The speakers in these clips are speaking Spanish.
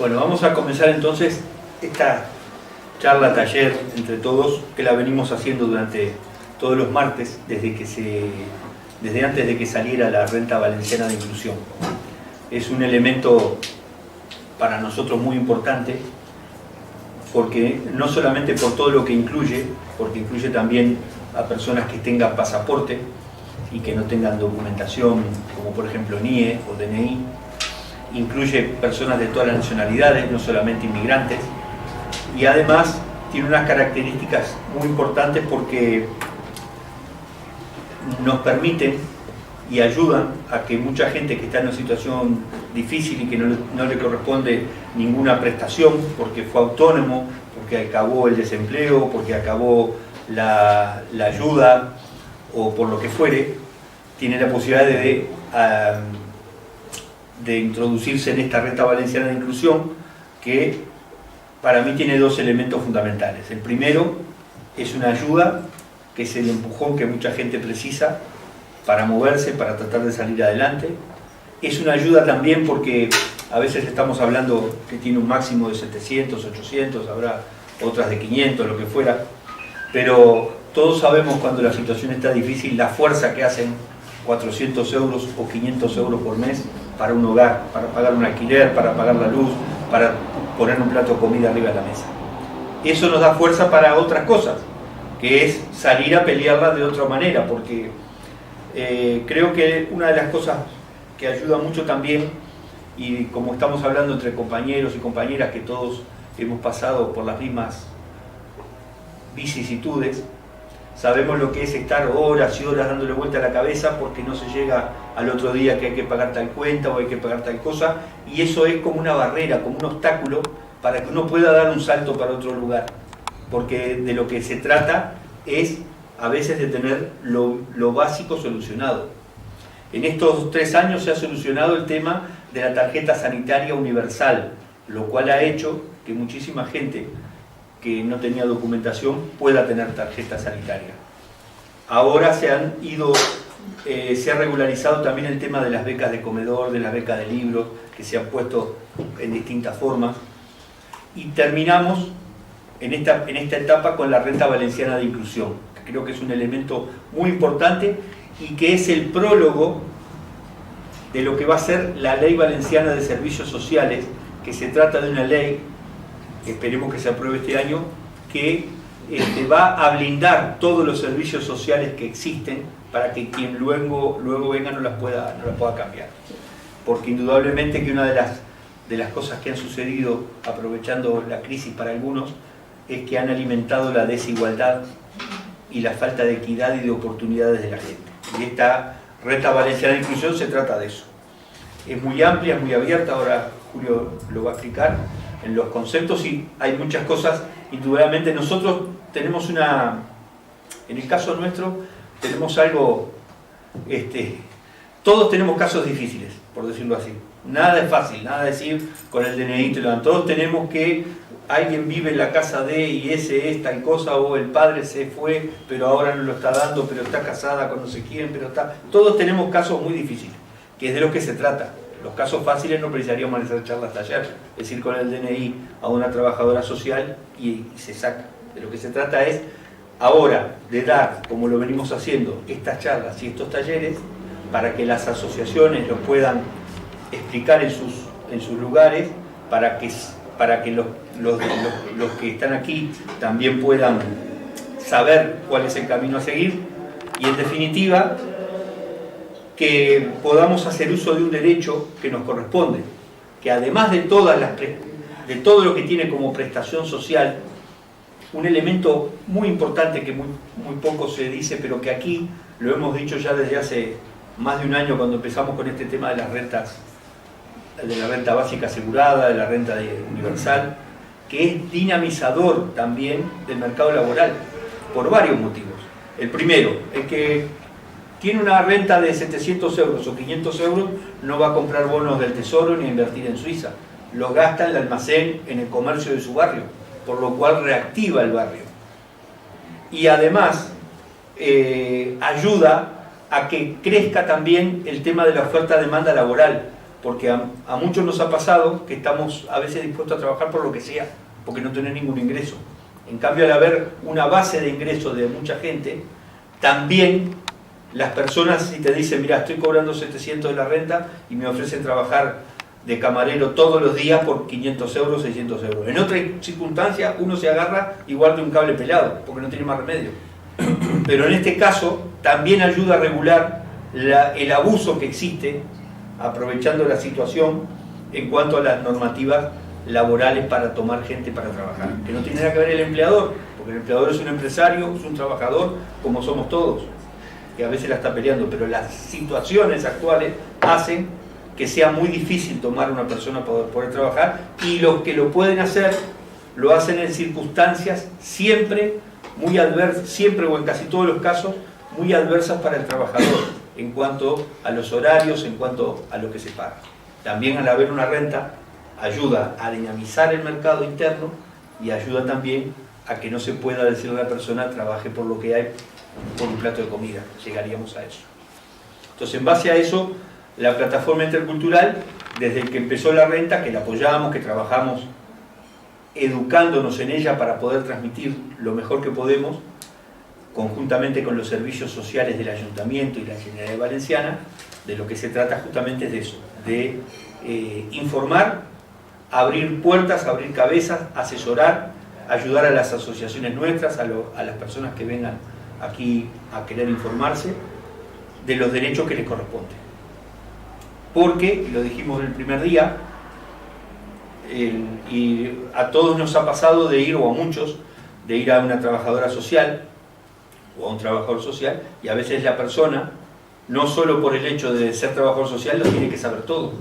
Bueno, vamos a comenzar entonces esta charla, taller entre todos, que la venimos haciendo durante todos los martes, desde antes de que saliera la renta valenciana de inclusión. Es un elemento para nosotros muy importante, porque no solamente por todo lo que incluye, porque incluye también a personas que tengan pasaporte y que no tengan documentación, como por ejemplo NIE o DNI, incluye personas de todas las nacionalidades, no solamente inmigrantes, y además tiene unas características muy importantes porque nos permiten y ayudan a que mucha gente que está en una situación difícil y que no le corresponde ninguna prestación porque fue autónomo, porque acabó el desempleo, porque acabó la ayuda o por lo que fuere, tiene la posibilidad de introducirse en esta renta valenciana de inclusión, que para mí tiene dos elementos fundamentales. El primero es una ayuda, que es el empujón que mucha gente precisa para moverse, para tratar de salir adelante. Es una ayuda también porque a veces estamos hablando que tiene un máximo de 700, 800, habrá otras de 500, lo que fuera, pero todos sabemos cuando la situación está difícil la fuerza que hacen 400 euros o 500 euros por mes para un hogar, para pagar un alquiler, para pagar la luz, para poner un plato de comida arriba de la mesa. Eso nos da fuerza para otras cosas, que es salir a pelearla de otra manera, porque creo que una de las cosas que ayuda mucho también, y como estamos hablando entre compañeros y compañeras que todos hemos pasado por las mismas vicisitudes, sabemos lo que es estar horas y horas dándole vuelta a la cabeza porque no se llega al otro día que hay que pagar tal cuenta o hay que pagar tal cosa, y eso es como una barrera, como un obstáculo para que uno pueda dar un salto para otro lugar, porque de lo que se trata es a veces de tener lo básico solucionado. En estos 3 años se ha solucionado el tema de la tarjeta sanitaria universal, lo cual ha hecho que muchísima gente que no tenía documentación pueda tener tarjeta sanitaria. Ahora se ha regularizado también el tema de las becas de comedor, de las becas de libros, que se han puesto en distintas formas. Y terminamos en esta etapa con la renta valenciana de inclusión, que creo que es un elemento muy importante y que es el prólogo de lo que va a ser la Ley Valenciana de Servicios Sociales, que se trata de una ley, esperemos que se apruebe este año, que va a blindar todos los servicios sociales que existen para que quien luego venga no las pueda cambiar. Porque indudablemente que una de las cosas que han sucedido aprovechando la crisis para algunos es que han alimentado la desigualdad y la falta de equidad y de oportunidades de la gente. Y esta renta valenciana de inclusión se trata de eso. Es muy amplia, es muy abierta, ahora Julio lo va a explicar en los conceptos, y hay muchas cosas. Indudablemente nosotros tenemos en el caso nuestro tenemos algo, todos tenemos casos difíciles, por decirlo así. Nada es fácil, nada es decir con el DNI te lo dan. Todos tenemos que alguien vive en la casa de y ese es tal cosa, o el padre se fue pero ahora no lo está dando, pero está casada con no sé quién, pero está... Todos tenemos casos muy difíciles, que es de lo que se trata. Los casos fáciles no precisaríamos hacer charlas taller, es ir con el DNI a una trabajadora social y se saca. De lo que se trata es ahora de dar, como lo venimos haciendo, estas charlas y estos talleres para que las asociaciones lo puedan explicar en sus lugares, para que los que están aquí también puedan saber cuál es el camino a seguir, y en definitiva que podamos hacer uso de un derecho que nos corresponde, que además de todo lo que tiene como prestación social, un elemento muy importante que muy poco se dice, pero que aquí lo hemos dicho ya desde hace más de un año cuando empezamos con este tema de las rentas, de la renta básica asegurada, de la renta universal, que es dinamizador también del mercado laboral, por varios motivos. El primero, el que tiene una renta de 700 euros o 500 euros, no va a comprar bonos del Tesoro ni a invertir en Suiza. Los gasta en el almacén, en el comercio de su barrio, por lo cual reactiva el barrio. Y además ayuda a que crezca también el tema de la oferta-demanda laboral, porque a muchos nos ha pasado que estamos a veces dispuestos a trabajar por lo que sea, porque no tenés ningún ingreso. En cambio, al haber una base de ingresos de mucha gente, también las personas, si te dicen, mira, estoy cobrando 700 de la renta y me ofrecen trabajar de camarero todos los días por 500 euros, 600 euros. En otra circunstancia, uno se agarra igual de un cable pelado, porque no tiene más remedio. Pero en este caso, también ayuda a regular el abuso que existe, aprovechando la situación en cuanto a las normativas laborales para tomar gente para trabajar. Que no tiene nada que ver el empleador, porque el empleador es un empresario, es un trabajador, como somos todos, que a veces la está peleando, pero las situaciones actuales hacen que sea muy difícil tomar a una persona para poder trabajar, y los que lo pueden hacer, lo hacen en circunstancias siempre muy adversas, siempre o en casi todos los casos, muy adversas para el trabajador, en cuanto a los horarios, en cuanto a lo que se paga. También al haber una renta, ayuda a dinamizar el mercado interno y ayuda también a que no se pueda decir a la persona trabaje por lo que hay, por un plato de comida. Llegaríamos a eso. Entonces, en base a eso, la plataforma intercultural, desde que empezó la renta, que la apoyamos, que trabajamos educándonos en ella para poder transmitir lo mejor que podemos, conjuntamente con los servicios sociales del Ayuntamiento y la Generalidad Valenciana, de lo que se trata justamente es de eso, de informar, abrir puertas, abrir cabezas, asesorar, ayudar a las asociaciones nuestras, a las personas que vengan aquí a querer informarse de los derechos que les corresponden. Porque, lo dijimos el primer día, y a todos nos ha pasado de ir, o a muchos, de ir a una trabajadora social o a un trabajador social, y a veces la persona, no solo por el hecho de ser trabajador social, lo tiene que saber todo,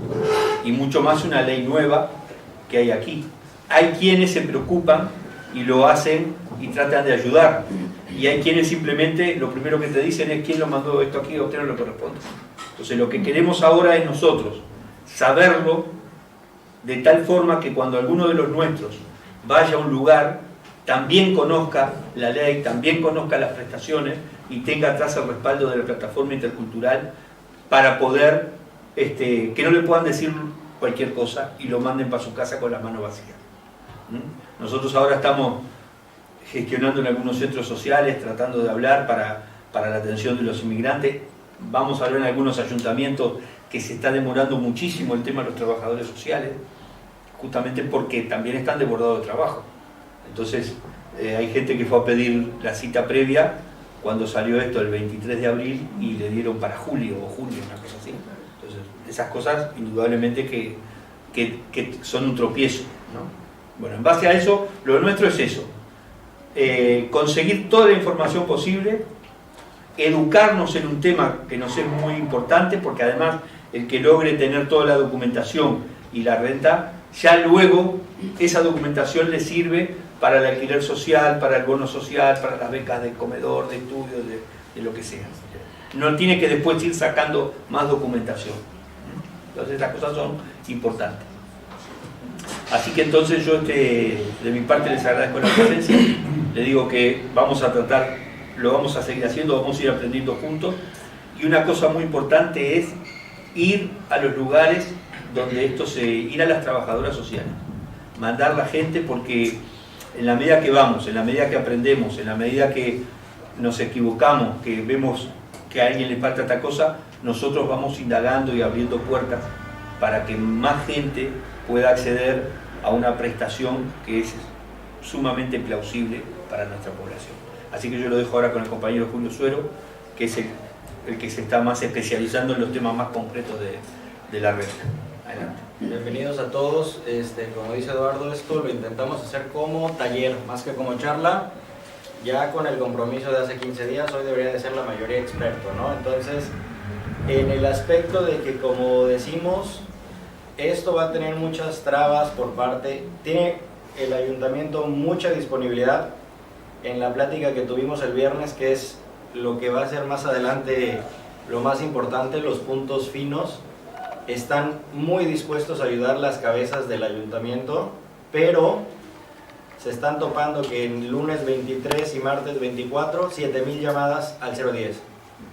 y mucho más una ley nueva que hay aquí. Hay quienes se preocupan y lo hacen y tratan de ayudar, y hay quienes simplemente lo primero que te dicen es quién lo mandó esto aquí, a usted no le corresponde. Entonces lo que queremos ahora es nosotros saberlo de tal forma que cuando alguno de los nuestros vaya a un lugar, también conozca la ley, también conozca las prestaciones y tenga atrás el respaldo de la plataforma intercultural para poder, que no le puedan decir cualquier cosa y lo manden para su casa con las manos vacías. Nosotros ahora estamos gestionando en algunos centros sociales, tratando de hablar para la atención de los inmigrantes. Vamos a ver en algunos ayuntamientos que se está demorando muchísimo el tema de los trabajadores sociales, justamente porque también están desbordados de trabajo. Entonces, hay gente que fue a pedir la cita previa cuando salió esto el 23 de abril y le dieron para julio o junio, una cosa así. Entonces, esas cosas indudablemente que son un tropiezo, ¿no? Bueno, en base a eso, lo nuestro es eso. Conseguir toda la información posible, educarnos en un tema que nos es muy importante, porque además el que logre tener toda la documentación y la renta, ya luego esa documentación le sirve para el alquiler social, para el bono social, para las becas de comedor, de estudio, de lo que sea. No tiene que después ir sacando más documentación. Entonces las cosas son importantes. Así que entonces yo de mi parte les agradezco la presencia, les digo que vamos a tratar, lo vamos a seguir haciendo, vamos a ir aprendiendo juntos, y una cosa muy importante es ir a los lugares donde ir a las trabajadoras sociales, mandar la gente, porque en la medida que vamos, en la medida que aprendemos, en la medida que nos equivocamos, que vemos que a alguien le falta esta cosa, nosotros vamos indagando y abriendo puertas para que más gente pueda acceder a una prestación que es sumamente plausible para nuestra población. Así que yo lo dejo ahora con el compañero Julio Suero, que es el que se está más especializando en los temas más concretos de la renta. Adelante. Bienvenidos a todos. Como dice Eduardo, esto lo intentamos hacer como taller, más que como charla. Ya con el compromiso de hace 15 días, hoy debería de ser la mayoría experto, ¿no? Entonces, en el aspecto de que, como decimos, esto va a tener muchas trabas por parte, tiene el ayuntamiento mucha disponibilidad en la plática que tuvimos el viernes, que es lo que va a ser más adelante lo más importante, los puntos finos. Están muy dispuestos a ayudar las cabezas del ayuntamiento, pero se están topando que en lunes 23 y martes 24, 7,000 llamadas al 010.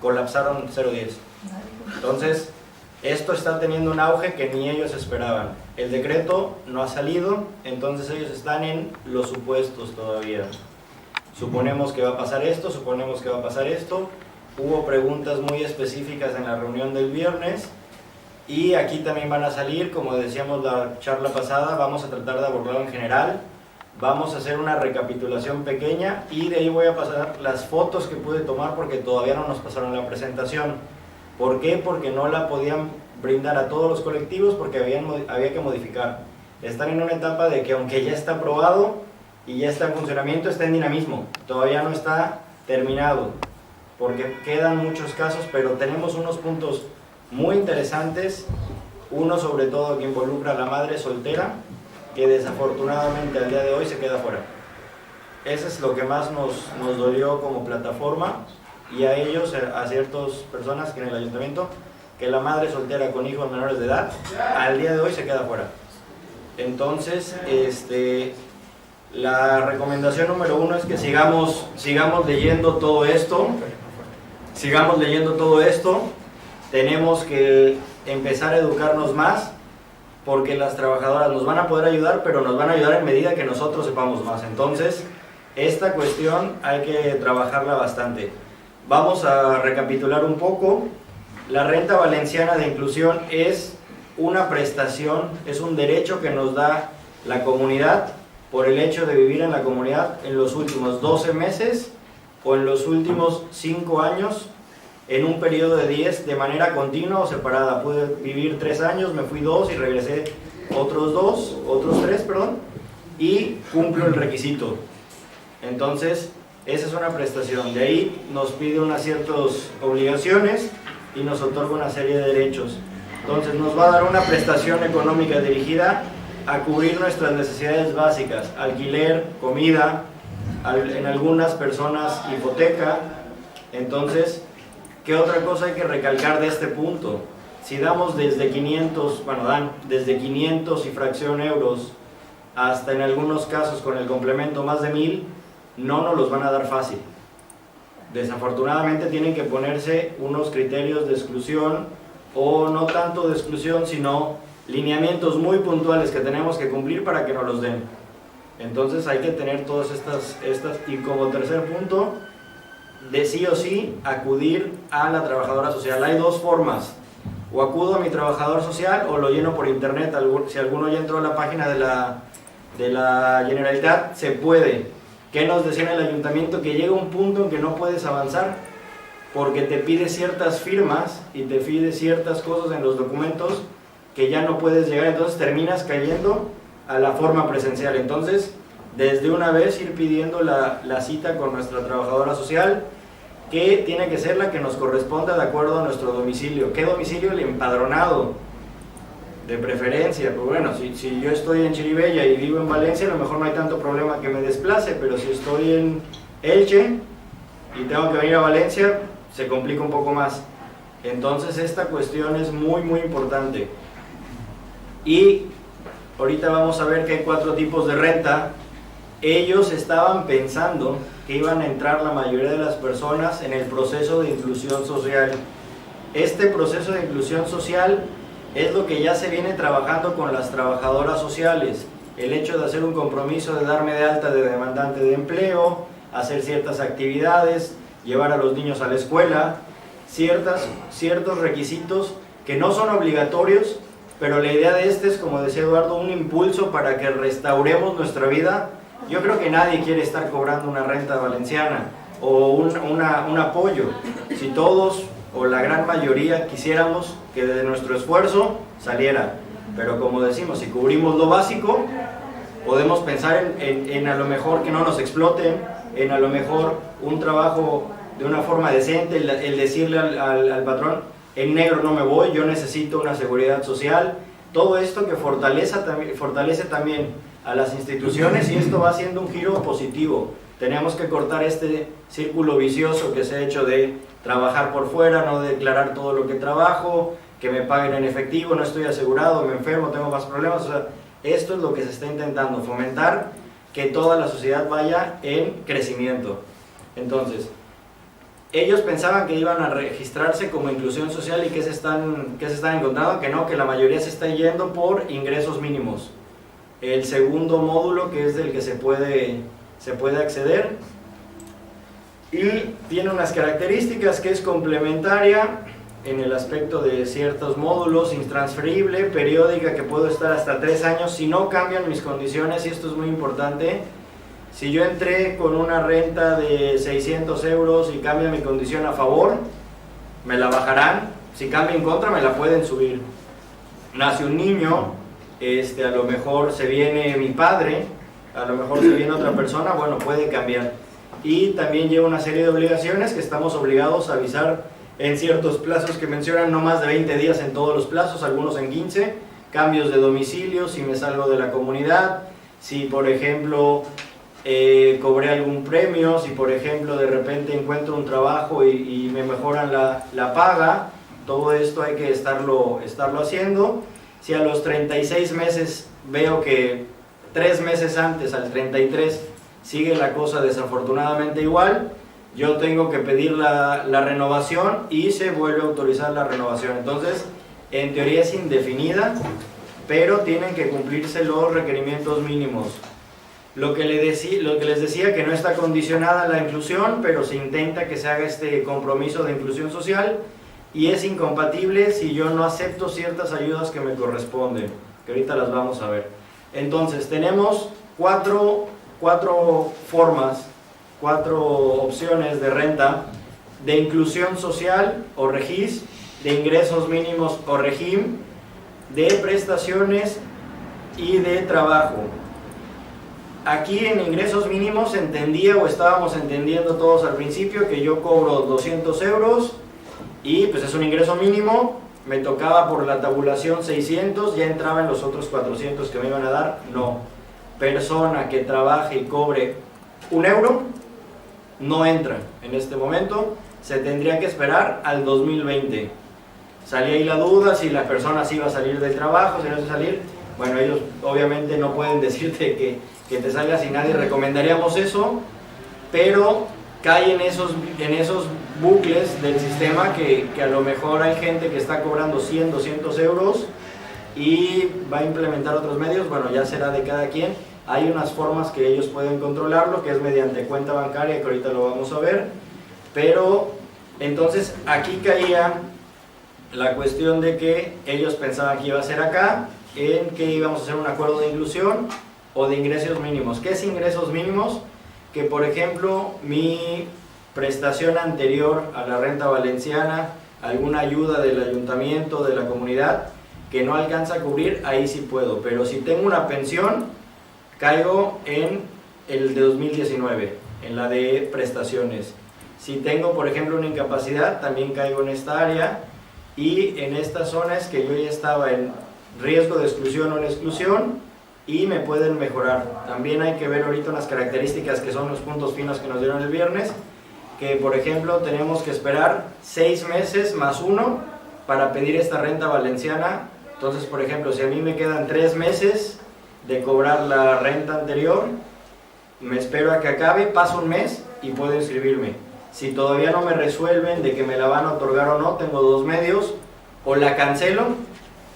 Colapsaron 010. Entonces, Esto está teniendo un auge que ni ellos esperaban. El decreto no ha salido, entonces ellos están en los supuestos todavía. Suponemos que va a pasar esto, suponemos que va a pasar esto. Hubo preguntas muy específicas en la reunión del viernes y aquí también van a salir, como decíamos la charla pasada, vamos a tratar de abordarlo en general. Vamos a hacer una recapitulación pequeña y de ahí voy a pasar las fotos que pude tomar porque todavía no nos pasaron la presentación. ¿Por qué? Porque no la podían brindar a todos los colectivos porque había que modificar. Están en una etapa de que aunque ya está aprobado y ya está en funcionamiento, está en dinamismo. Todavía no está terminado porque quedan muchos casos, pero tenemos unos puntos muy interesantes. Uno sobre todo que involucra a la madre soltera, que desafortunadamente al día de hoy se queda fuera. Eso es lo que más nos dolió como plataforma y a ellos, a ciertas personas que en el ayuntamiento, que la madre soltera con hijos menores de edad al día de hoy se queda fuera. Entonces, la recomendación número 1 es que sigamos leyendo todo esto. Tenemos que empezar a educarnos más, porque las trabajadoras nos van a poder ayudar, pero nos van a ayudar en medida que nosotros sepamos más. Entonces, esta cuestión hay que trabajarla bastante. Vamos a recapitular un poco. La renta valenciana de inclusión es una prestación, es un derecho que nos da la comunidad por el hecho de vivir en la comunidad en los últimos 12 meses o en los últimos 5 años en un periodo de 10 de manera continua o separada. Pude vivir 3 años, me fui 2 y regresé otros 3, y cumplo el requisito. Entonces, esa es una prestación. De ahí nos pide unas ciertas obligaciones y nos otorga una serie de derechos. Entonces, nos va a dar una prestación económica dirigida a cubrir nuestras necesidades básicas: alquiler, comida, en algunas personas hipoteca. Entonces, ¿qué otra cosa hay que recalcar de este punto? Si damos desde 500, dan desde 500 y fracción euros hasta en algunos casos con el complemento más de 1000, no nos los van a dar fácil. Desafortunadamente tienen que ponerse unos criterios de exclusión, o no tanto de exclusión, sino lineamientos muy puntuales que tenemos que cumplir para que nos los den. Entonces hay que tener todas estas y como tercer punto, de sí o sí acudir a la trabajadora social. Hay dos formas: o acudo a mi trabajador social o lo lleno por internet. Si alguno ya entró a la página de la Generalitat, se puede. ¿Qué nos decía en el ayuntamiento? Que llega un punto en que no puedes avanzar porque te pide ciertas firmas y te pide ciertas cosas en los documentos que ya no puedes llegar, entonces terminas cayendo a la forma presencial. Entonces, desde una vez ir pidiendo la cita con nuestra trabajadora social, que tiene que ser la que nos corresponda de acuerdo a nuestro domicilio. ¿Qué domicilio? El empadronado, de preferencia. Pues bueno, si yo estoy en Chiribella y vivo en Valencia, a lo mejor no hay tanto problema que me desplace, pero si estoy en Elche y tengo que venir a Valencia, se complica un poco más. Entonces esta cuestión es muy muy importante. Y ahorita vamos a ver que hay 4 tipos de renta. Ellos estaban pensando que iban a entrar la mayoría de las personas en el proceso de inclusión social. Este proceso de inclusión social es lo que ya se viene trabajando con las trabajadoras sociales. El hecho de hacer un compromiso de darme de alta de demandante de empleo, hacer ciertas actividades, llevar a los niños a la escuela, ciertos requisitos que no son obligatorios, pero la idea de es, como decía Eduardo, un impulso para que restauremos nuestra vida. Yo creo que nadie quiere estar cobrando una renta valenciana o un apoyo. Si todos o la gran mayoría quisiéramos que de nuestro esfuerzo saliera, pero como decimos, si cubrimos lo básico, podemos pensar en a lo mejor que no nos exploten, en a lo mejor un trabajo de una forma decente, el decirle al patrón: en negro no me voy, yo necesito una seguridad social. Todo esto que fortalece también a las instituciones, y esto va haciendo un giro positivo. Tenemos que cortar este círculo vicioso que se ha hecho de trabajar por fuera, no declarar todo lo que trabajo, que me paguen en efectivo, no estoy asegurado, me enfermo, tengo más problemas. O sea, esto es lo que se está intentando, fomentar que toda la sociedad vaya en crecimiento. Entonces, ellos pensaban que iban a registrarse como inclusión social y que se están encontrando, que no, que la mayoría se está yendo por ingresos mínimos. El segundo módulo, que es del que se puede acceder, y tiene unas características que es complementaria en el aspecto de ciertos módulos, intransferible, periódica, que puedo estar hasta 3 años si no cambian mis condiciones, y esto es muy importante. Si yo entré con una renta de 600 euros y cambia mi condición a favor, me la bajarán. Si cambia en contra, me la pueden subir. Nace un niño, a lo mejor se viene mi padre, a lo mejor se viene otra persona, bueno, puede cambiar. Y también lleva una serie de obligaciones que estamos obligados a avisar en ciertos plazos que mencionan, no más de 20 días en todos los plazos, algunos en 15, cambios de domicilio, si me salgo de la comunidad, si por ejemplo cobré algún premio, si por ejemplo de repente encuentro un trabajo y me mejoran la paga, todo esto hay que estarlo haciendo. Si a los 36 meses veo que 3 meses antes, al 33, sigue la cosa desafortunadamente igual, yo tengo que pedir la renovación y se vuelve a autorizar la renovación. Entonces, en teoría es indefinida, pero tienen que cumplirse los requerimientos mínimos. Lo que les decía, que no está condicionada la inclusión, pero se intenta que se haga este compromiso de inclusión social, y es incompatible si yo no acepto ciertas ayudas que me corresponden, que ahorita las vamos a ver. Entonces, tenemos cuatro formas, 4 opciones de renta: de inclusión social o REGIS, de ingresos mínimos o REGIM, de prestaciones y de trabajo. Aquí en ingresos mínimos entendía, o estábamos entendiendo todos al principio, que yo cobro 200 euros y pues es un ingreso mínimo, me tocaba por la tabulación 600, ya entraba en los otros 400 que me iban a dar. No, persona que trabaje y cobre 1 euro no entra en este momento, se tendría que esperar al 2020. Salía ahí la duda si la persona sí iba a salir del trabajo, si no iba a salir. Bueno, ellos obviamente no pueden decirte que te salgas y nadie recomendaríamos eso, pero cae en esos bucles del sistema que a lo mejor hay gente que está cobrando 100, 200 euros y va a implementar otros medios. Bueno, ya será de cada quien. Hay unas formas que ellos pueden controlarlo, que es mediante cuenta bancaria, que ahorita lo vamos a ver. Pero entonces aquí caía la cuestión de que ellos pensaban que iba a ser acá, en que íbamos a hacer un acuerdo de inclusión o de ingresos mínimos. ¿Qué es ingresos mínimos? Que por ejemplo mi prestación anterior a la renta valenciana, alguna ayuda del ayuntamiento, de la comunidad, que no alcanza a cubrir, ahí sí puedo. Pero si tengo una pensión, caigo en el de 2019, en la de prestaciones. Si tengo por ejemplo una incapacidad, también caigo en esta área, y en estas zonas que yo ya estaba en riesgo de exclusión o en exclusión, y me pueden mejorar. También hay que ver ahorita unas características que son los puntos finos que nos dieron el viernes, que por ejemplo tenemos que esperar 6 meses más 1 para pedir esta renta valenciana. Entonces por ejemplo, si a mí me quedan 3 meses de cobrar la renta anterior, me espero a que acabe, paso un mes y puedo inscribirme. Si todavía no me resuelven de que me la van a otorgar o no, tengo 2 medios: o la cancelo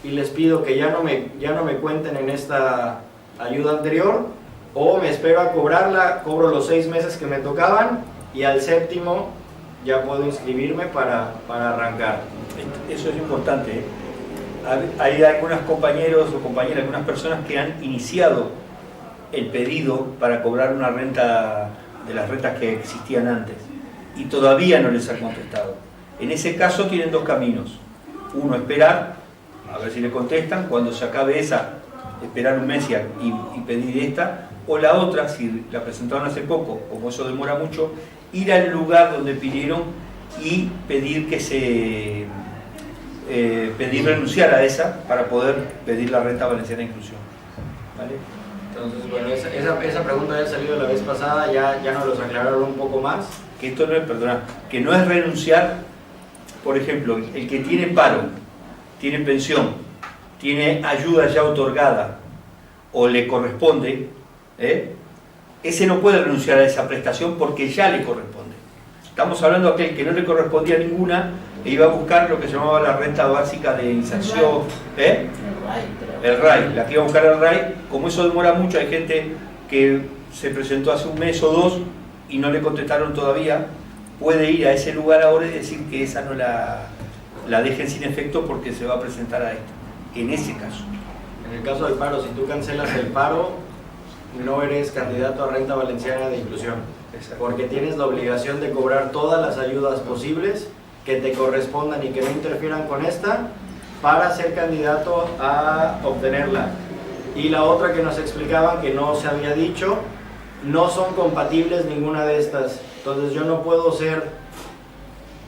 y les pido que ya no me cuenten en esta ayuda anterior, o me espero a cobrarla, cobro los 6 meses que me tocaban y al 7º ya puedo inscribirme para arrancar. Eso es importante, ¿eh? Hay algunos compañeros o compañeras, algunas personas que han iniciado el pedido para cobrar una renta de las rentas que existían antes y todavía no les han contestado. En ese caso tienen 2 caminos: uno, esperar a ver si le contestan, cuando se acabe esa, esperar un mes y pedir esta, o la otra, si la presentaron hace poco, como eso demora mucho, ir al lugar donde pidieron y pedir que pedir renunciar a esa para poder pedir la renta valenciana de inclusión. ¿Vale? Entonces, bueno, esa pregunta ya salió la vez pasada, ya nos los aclararon un poco más. Que esto no es, perdona, que no es renunciar. Por ejemplo, el que tiene paro, tiene pensión, tiene ayuda ya otorgada o le corresponde, ese no puede renunciar a esa prestación porque ya le corresponde. Estamos hablando de aquel que no le correspondía ninguna e iba a buscar lo que se llamaba la renta básica de inserción, el RAI, la que iba a buscar el RAI. Como eso demora mucho, hay gente que se presentó hace un mes o dos y no le contestaron todavía, puede ir a ese lugar ahora y decir que esa no la dejen sin efecto porque se va a presentar a esta, en ese caso. En el caso del paro, si tú cancelas el paro, no eres candidato a renta valenciana de inclusión, porque tienes la obligación de cobrar todas las ayudas posibles que te correspondan y que no interfieran con esta para ser candidato a obtenerla. Y la otra que nos explicaban, que no se había dicho, no son compatibles ninguna de estas. Entonces yo no puedo ser,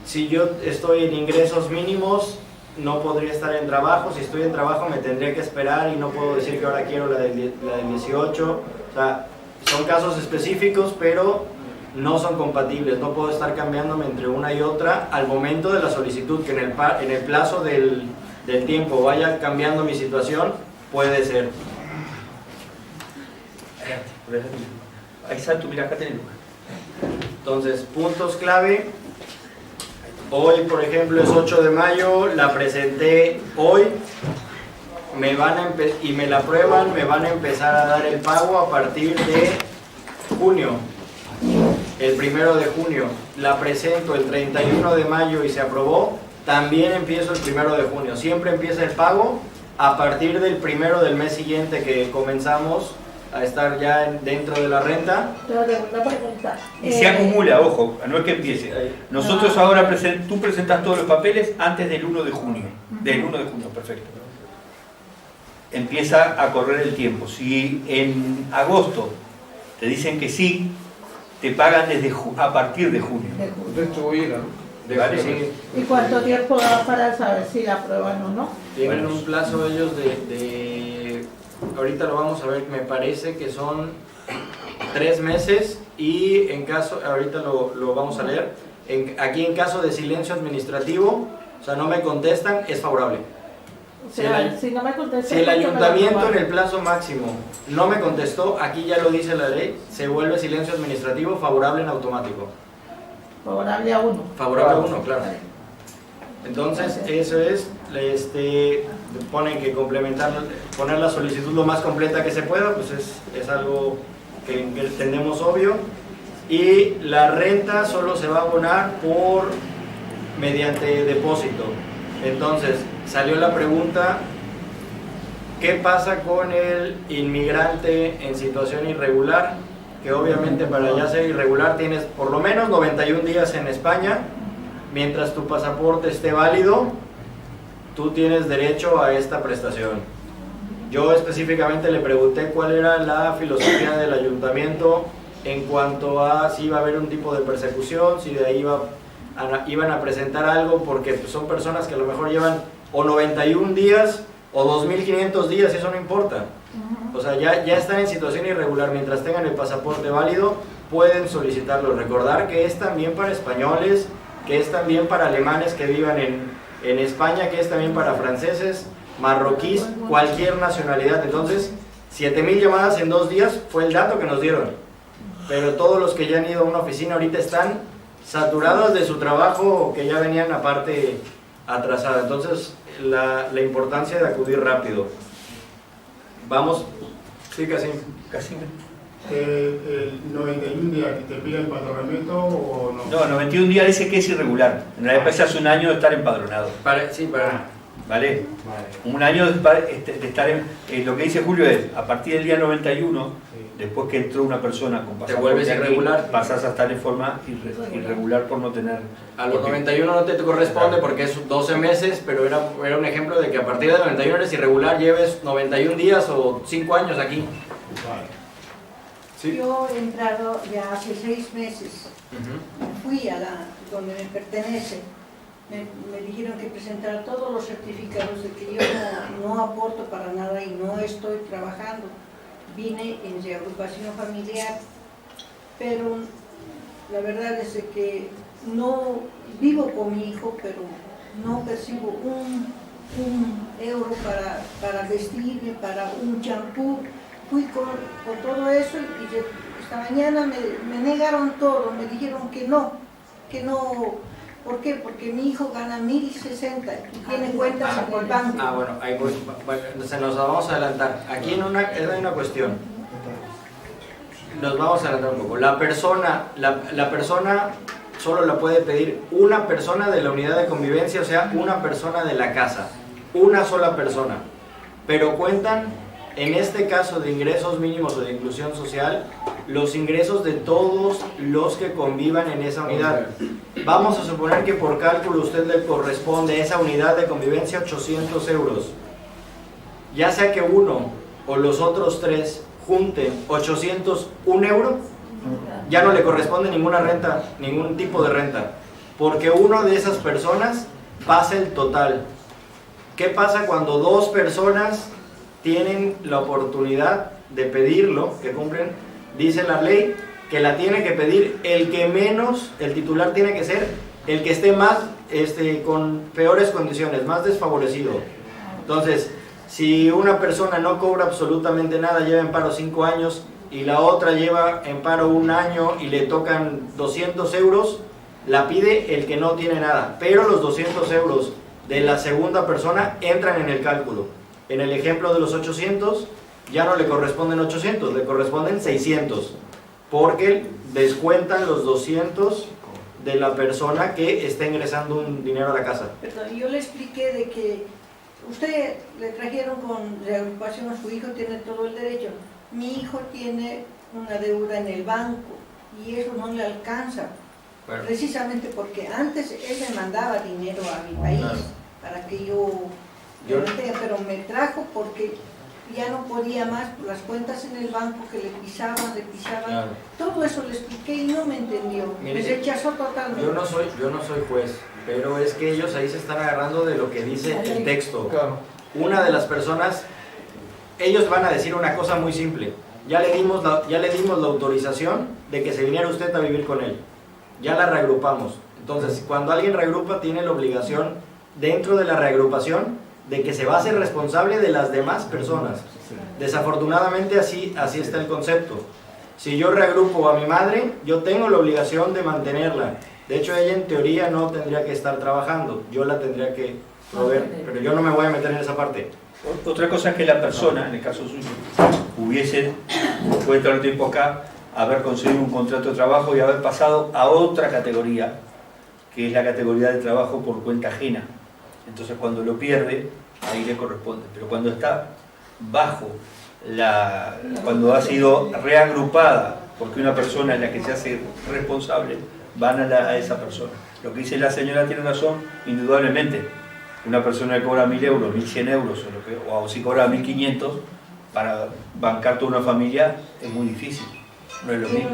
si yo estoy en ingresos mínimos, no podría estar en trabajo. Si estoy en trabajo me tendría que esperar y no puedo decir que ahora quiero la del 18. O sea, son casos específicos, pero no son compatibles. No puedo estar cambiándome entre una y otra al momento de la solicitud, que en el plazo del tiempo vaya cambiando mi situación, puede ser. Ahí está tu, mira, acá tenés. Entonces, puntos clave. Hoy, por ejemplo, es 8 de mayo, la presenté hoy, y me la aprueban, me van a empezar a dar el pago a partir de junio, el 1 de junio. La presento el 31 de mayo y se aprobó, también empiezo el 1 de junio. Siempre empieza el pago a partir del 1 del mes siguiente que comenzamos a estar ya dentro de la renta. Y se acumula, ojo, no es que empiece. Nosotros ahora, tú presentas todos los papeles antes del 1 de junio. Del 1 de junio, perfecto. Empieza a correr el tiempo. Si en agosto te dicen que sí, te pagan a partir de junio. ¿Vale? Sí. ¿Y cuánto tiempo da para saber si la aprueban o no? Tienen un plazo ellos ahorita lo vamos a ver, me parece que son 3 meses y en caso, ahorita lo vamos a leer, aquí en caso de silencio administrativo, o sea, no me contestan, es favorable. O sea, si no me contestan, si el ayuntamiento en el plazo máximo no me contestó, aquí ya lo dice la ley, se vuelve silencio administrativo favorable en automático. Favorable a uno. Favorable a uno, claro. Entonces, eso es, ponen que poner la solicitud lo más completa que se pueda, pues es algo que entendemos obvio. Y la renta solo se va a abonar mediante depósito. Entonces, salió la pregunta, ¿qué pasa con el inmigrante en situación irregular? Que obviamente para ya ser irregular tienes por lo menos 91 días en España. Mientras tu pasaporte esté válido, tú tienes derecho a esta prestación. Yo específicamente le pregunté cuál era la filosofía del ayuntamiento en cuanto a si iba a haber un tipo de persecución, si de ahí iban a presentar algo, porque pues, son personas que a lo mejor llevan o 91 días o 2.500 días, y eso no importa. O sea, ya están en situación irregular, mientras tengan el pasaporte válido, pueden solicitarlo. Recordar que es también para españoles, que es también para alemanes que vivan en España, que es también para franceses, marroquíes, cualquier nacionalidad. Entonces, 7.000 llamadas en 2 días fue el dato que nos dieron. Pero todos los que ya han ido a una oficina ahorita están saturados de su trabajo, que ya venían aparte atrasada. Entonces, la importancia de acudir rápido. Vamos, sí, casi. El 91 días, ¿te pide empadronamiento o no? No, 91 días dice que es irregular. En realidad hace un año de estar empadronado. ¿Vale? Un año de estar lo que dice Julio es, a partir del día 91, después que entró una persona con pasaporte, te vuelves irregular, pasas a estar en forma irregular por no tener... A los 91 no te corresponde porque es 12 meses, pero era un ejemplo de que a partir del 91 eres irregular, lleves 91 días o 5 años aquí. ¿Sí? Yo he entrado ya hace 6 meses, fui a donde me pertenece, me dijeron que presentara todos los certificados de que yo no aporto para nada y no estoy trabajando. Vine en reagrupación familiar, pero la verdad es que no vivo con mi hijo, pero no percibo un euro para vestirme, para un champú. Fui con todo eso y esta mañana me negaron todo, me dijeron que no que no... ¿Por qué? Porque mi hijo gana 1.060 y tiene cuentas en el banco. Bueno, ahí voy. Bueno, se nos vamos a adelantar. Aquí hay una cuestión. Nos vamos a adelantar un poco. La persona solo la puede pedir una persona de la unidad de convivencia, o sea, una persona de la casa. Una sola persona. Pero cuentan, en este caso de ingresos mínimos o de inclusión social, los ingresos de todos los que convivan en esa unidad. Vamos a suponer que por cálculo usted le corresponde a esa unidad de convivencia 800 euros. Ya sea que uno o los otros tres junten 801 euros, ya no le corresponde ninguna renta, ningún tipo de renta, porque uno de esas personas pasa el total. ¿Qué pasa cuando dos personas tienen la oportunidad de pedirlo, que cumplen? Dice la ley que la tiene que pedir el que menos, el titular tiene que ser el que esté más, con peores condiciones, más desfavorecido. Entonces, si una persona no cobra absolutamente nada, lleva en paro 5 años, y la otra lleva en paro 1 año y le tocan 200 euros, la pide el que no tiene nada, pero los 200 euros de la segunda persona entran en el cálculo. En el ejemplo de los 800, ya no le corresponden 800, le corresponden 600, porque descuentan los 200 de la persona que está ingresando un dinero a la casa. Perdón, yo le expliqué de que usted le trajeron con reagrupación a su hijo, tiene todo el derecho. Mi hijo tiene una deuda en el banco y eso no le alcanza, Bueno, precisamente porque antes él me mandaba dinero a mi país para que yo pero me trajo porque ya no podía más por las cuentas en el banco que le pisaban, claro. todo eso le expliqué y no me entendió, Mire, me rechazó totalmente. yo no soy juez, pero es que ellos ahí se están agarrando de lo que dice el texto. Una de las personas, ellos van a decir una cosa muy simple: ya le dimos la autorización de que se viniera usted a vivir con él, ya la reagrupamos. Entonces, cuando alguien reagrupa, tiene la obligación dentro de la reagrupación de que se va a hacer responsable de las demás personas. Desafortunadamente así está el concepto. Si yo reagrupo a mi madre, yo tengo la obligación de mantenerla. De hecho, ella en teoría no tendría que estar trabajando, yo la tendría que proveer, pero yo no me voy a meter en esa parte. Otra cosa es que la persona, en el caso suyo, puede tener tiempo acá, haber conseguido un contrato de trabajo y haber pasado a otra categoría, que es la categoría de trabajo por cuenta ajena. Entonces cuando lo pierde, ahí le corresponde. Pero cuando está bajo, cuando ha sido reagrupada, porque una persona es la que se hace responsable, van a esa persona. Lo que dice la señora tiene razón, indudablemente. Una persona que cobra 1.000 euros, 1.100 euros, o si cobra 1.500, para bancar toda una familia es muy difícil. No es lo mismo.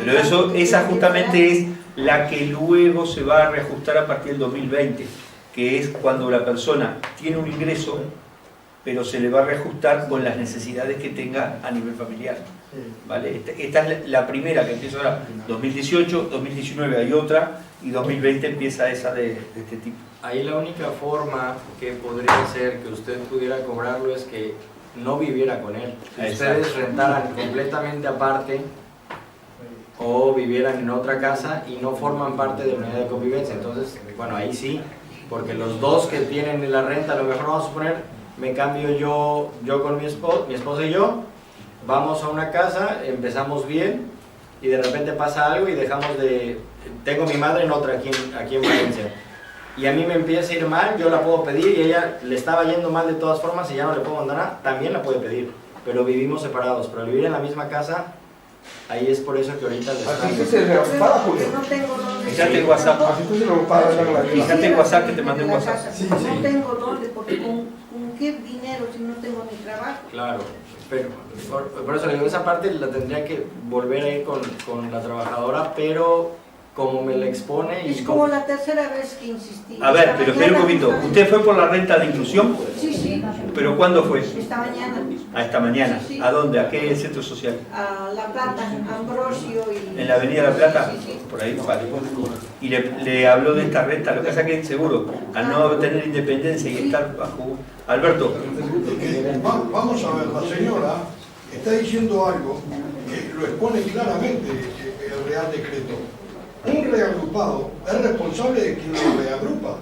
Pero esa justamente es la que luego se va a reajustar a partir del 2020, que es cuando la persona tiene un ingreso, pero se le va a reajustar con las necesidades que tenga a nivel familiar. ¿Vale? Esta es la primera que empieza ahora, 2018, 2019 hay otra, y 2020 empieza esa de este tipo. Ahí la única forma que podría ser que usted pudiera cobrarlo es que no viviera con él. Que ustedes rentaran completamente aparte o vivieran en otra casa y no forman parte de la unidad de convivencia. Entonces, bueno, ahí sí, porque los dos que tienen la renta, a lo mejor vamos a suponer, me cambio yo con mi esposa y yo, vamos a una casa, empezamos bien y de repente pasa algo y tengo mi madre en otra aquí en Valencia. Y a mí me empieza a ir mal, yo la puedo pedir y ella le estaba yendo mal de todas formas y ya no le puedo mandar nada, también la puede pedir, pero vivimos separados. Pero al vivir en la misma casa, ahí es por eso que ahorita le están... Así se reocupada, Julio. No tengo dónde. Fíjate el WhatsApp. Así se reocupada. Fíjate el WhatsApp que te mandé un En la WhatsApp. casa. Sí, No sí. tengo dónde, porque ¿con qué dinero si no tengo ni trabajo? Claro, pero por eso le digo, esa parte la tendría que volver a ir con la trabajadora, pero como me la expone y... Es como la tercera vez que insistí. A ver, Esta pero espera un mañana poquito. justamente- ¿Usted fue por la renta de inclusión? Sí, ¿Pero cuándo fue? esta mañana. A esta mañana. Sí, sí. ¿A dónde? ¿A qué centro social? A La Plata, Ambrosio y... ¿En la Avenida La Plata? Sí, sí. Por ahí, vale. Y le habló de esta renta. Lo que pasa es que seguro, al no tener independencia y estar bajo... Alberto. Vamos a ver, la señora está diciendo algo que lo expone claramente el Real Decreto. un reagrupado es responsable de quien lo reagrupa.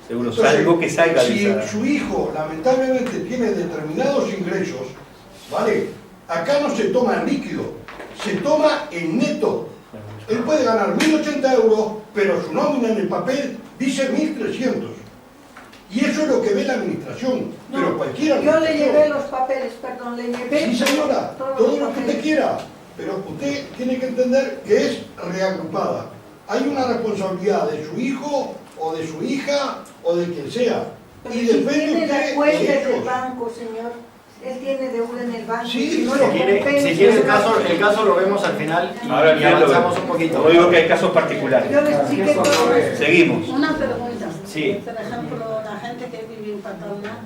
Seguro, Entonces, salvo que salga de si esa... su hijo lamentablemente tiene determinados ingresos, ¿vale? Acá no se toma en líquido, se toma en neto. Él puede ganar 1.080 euros, pero su nómina en el papel dice 1.300. Y eso es lo que ve la administración. Pero cualquiera. Yo le llevé los papeles, perdón, le llevé. Sí, señora, todos todo los lo que papeles. usted quiera. Pero usted tiene que entender que es reagrupada. Hay una responsabilidad de su hijo, o de su hija, o de quien sea. Pero Y si depende tiene usted la cuenta de en el ellos. banco, señor. Él tiene deuda en el banco. Sí, si no si le compensa, Si quiere el caso lo vemos al final y, Ahora y avanzamos un Como poquito. digo que hay casos particulares. Yo le expliqué todo eso. Seguimos. Una pregunta. Sí. Por ejemplo, la gente que vive en Paterna,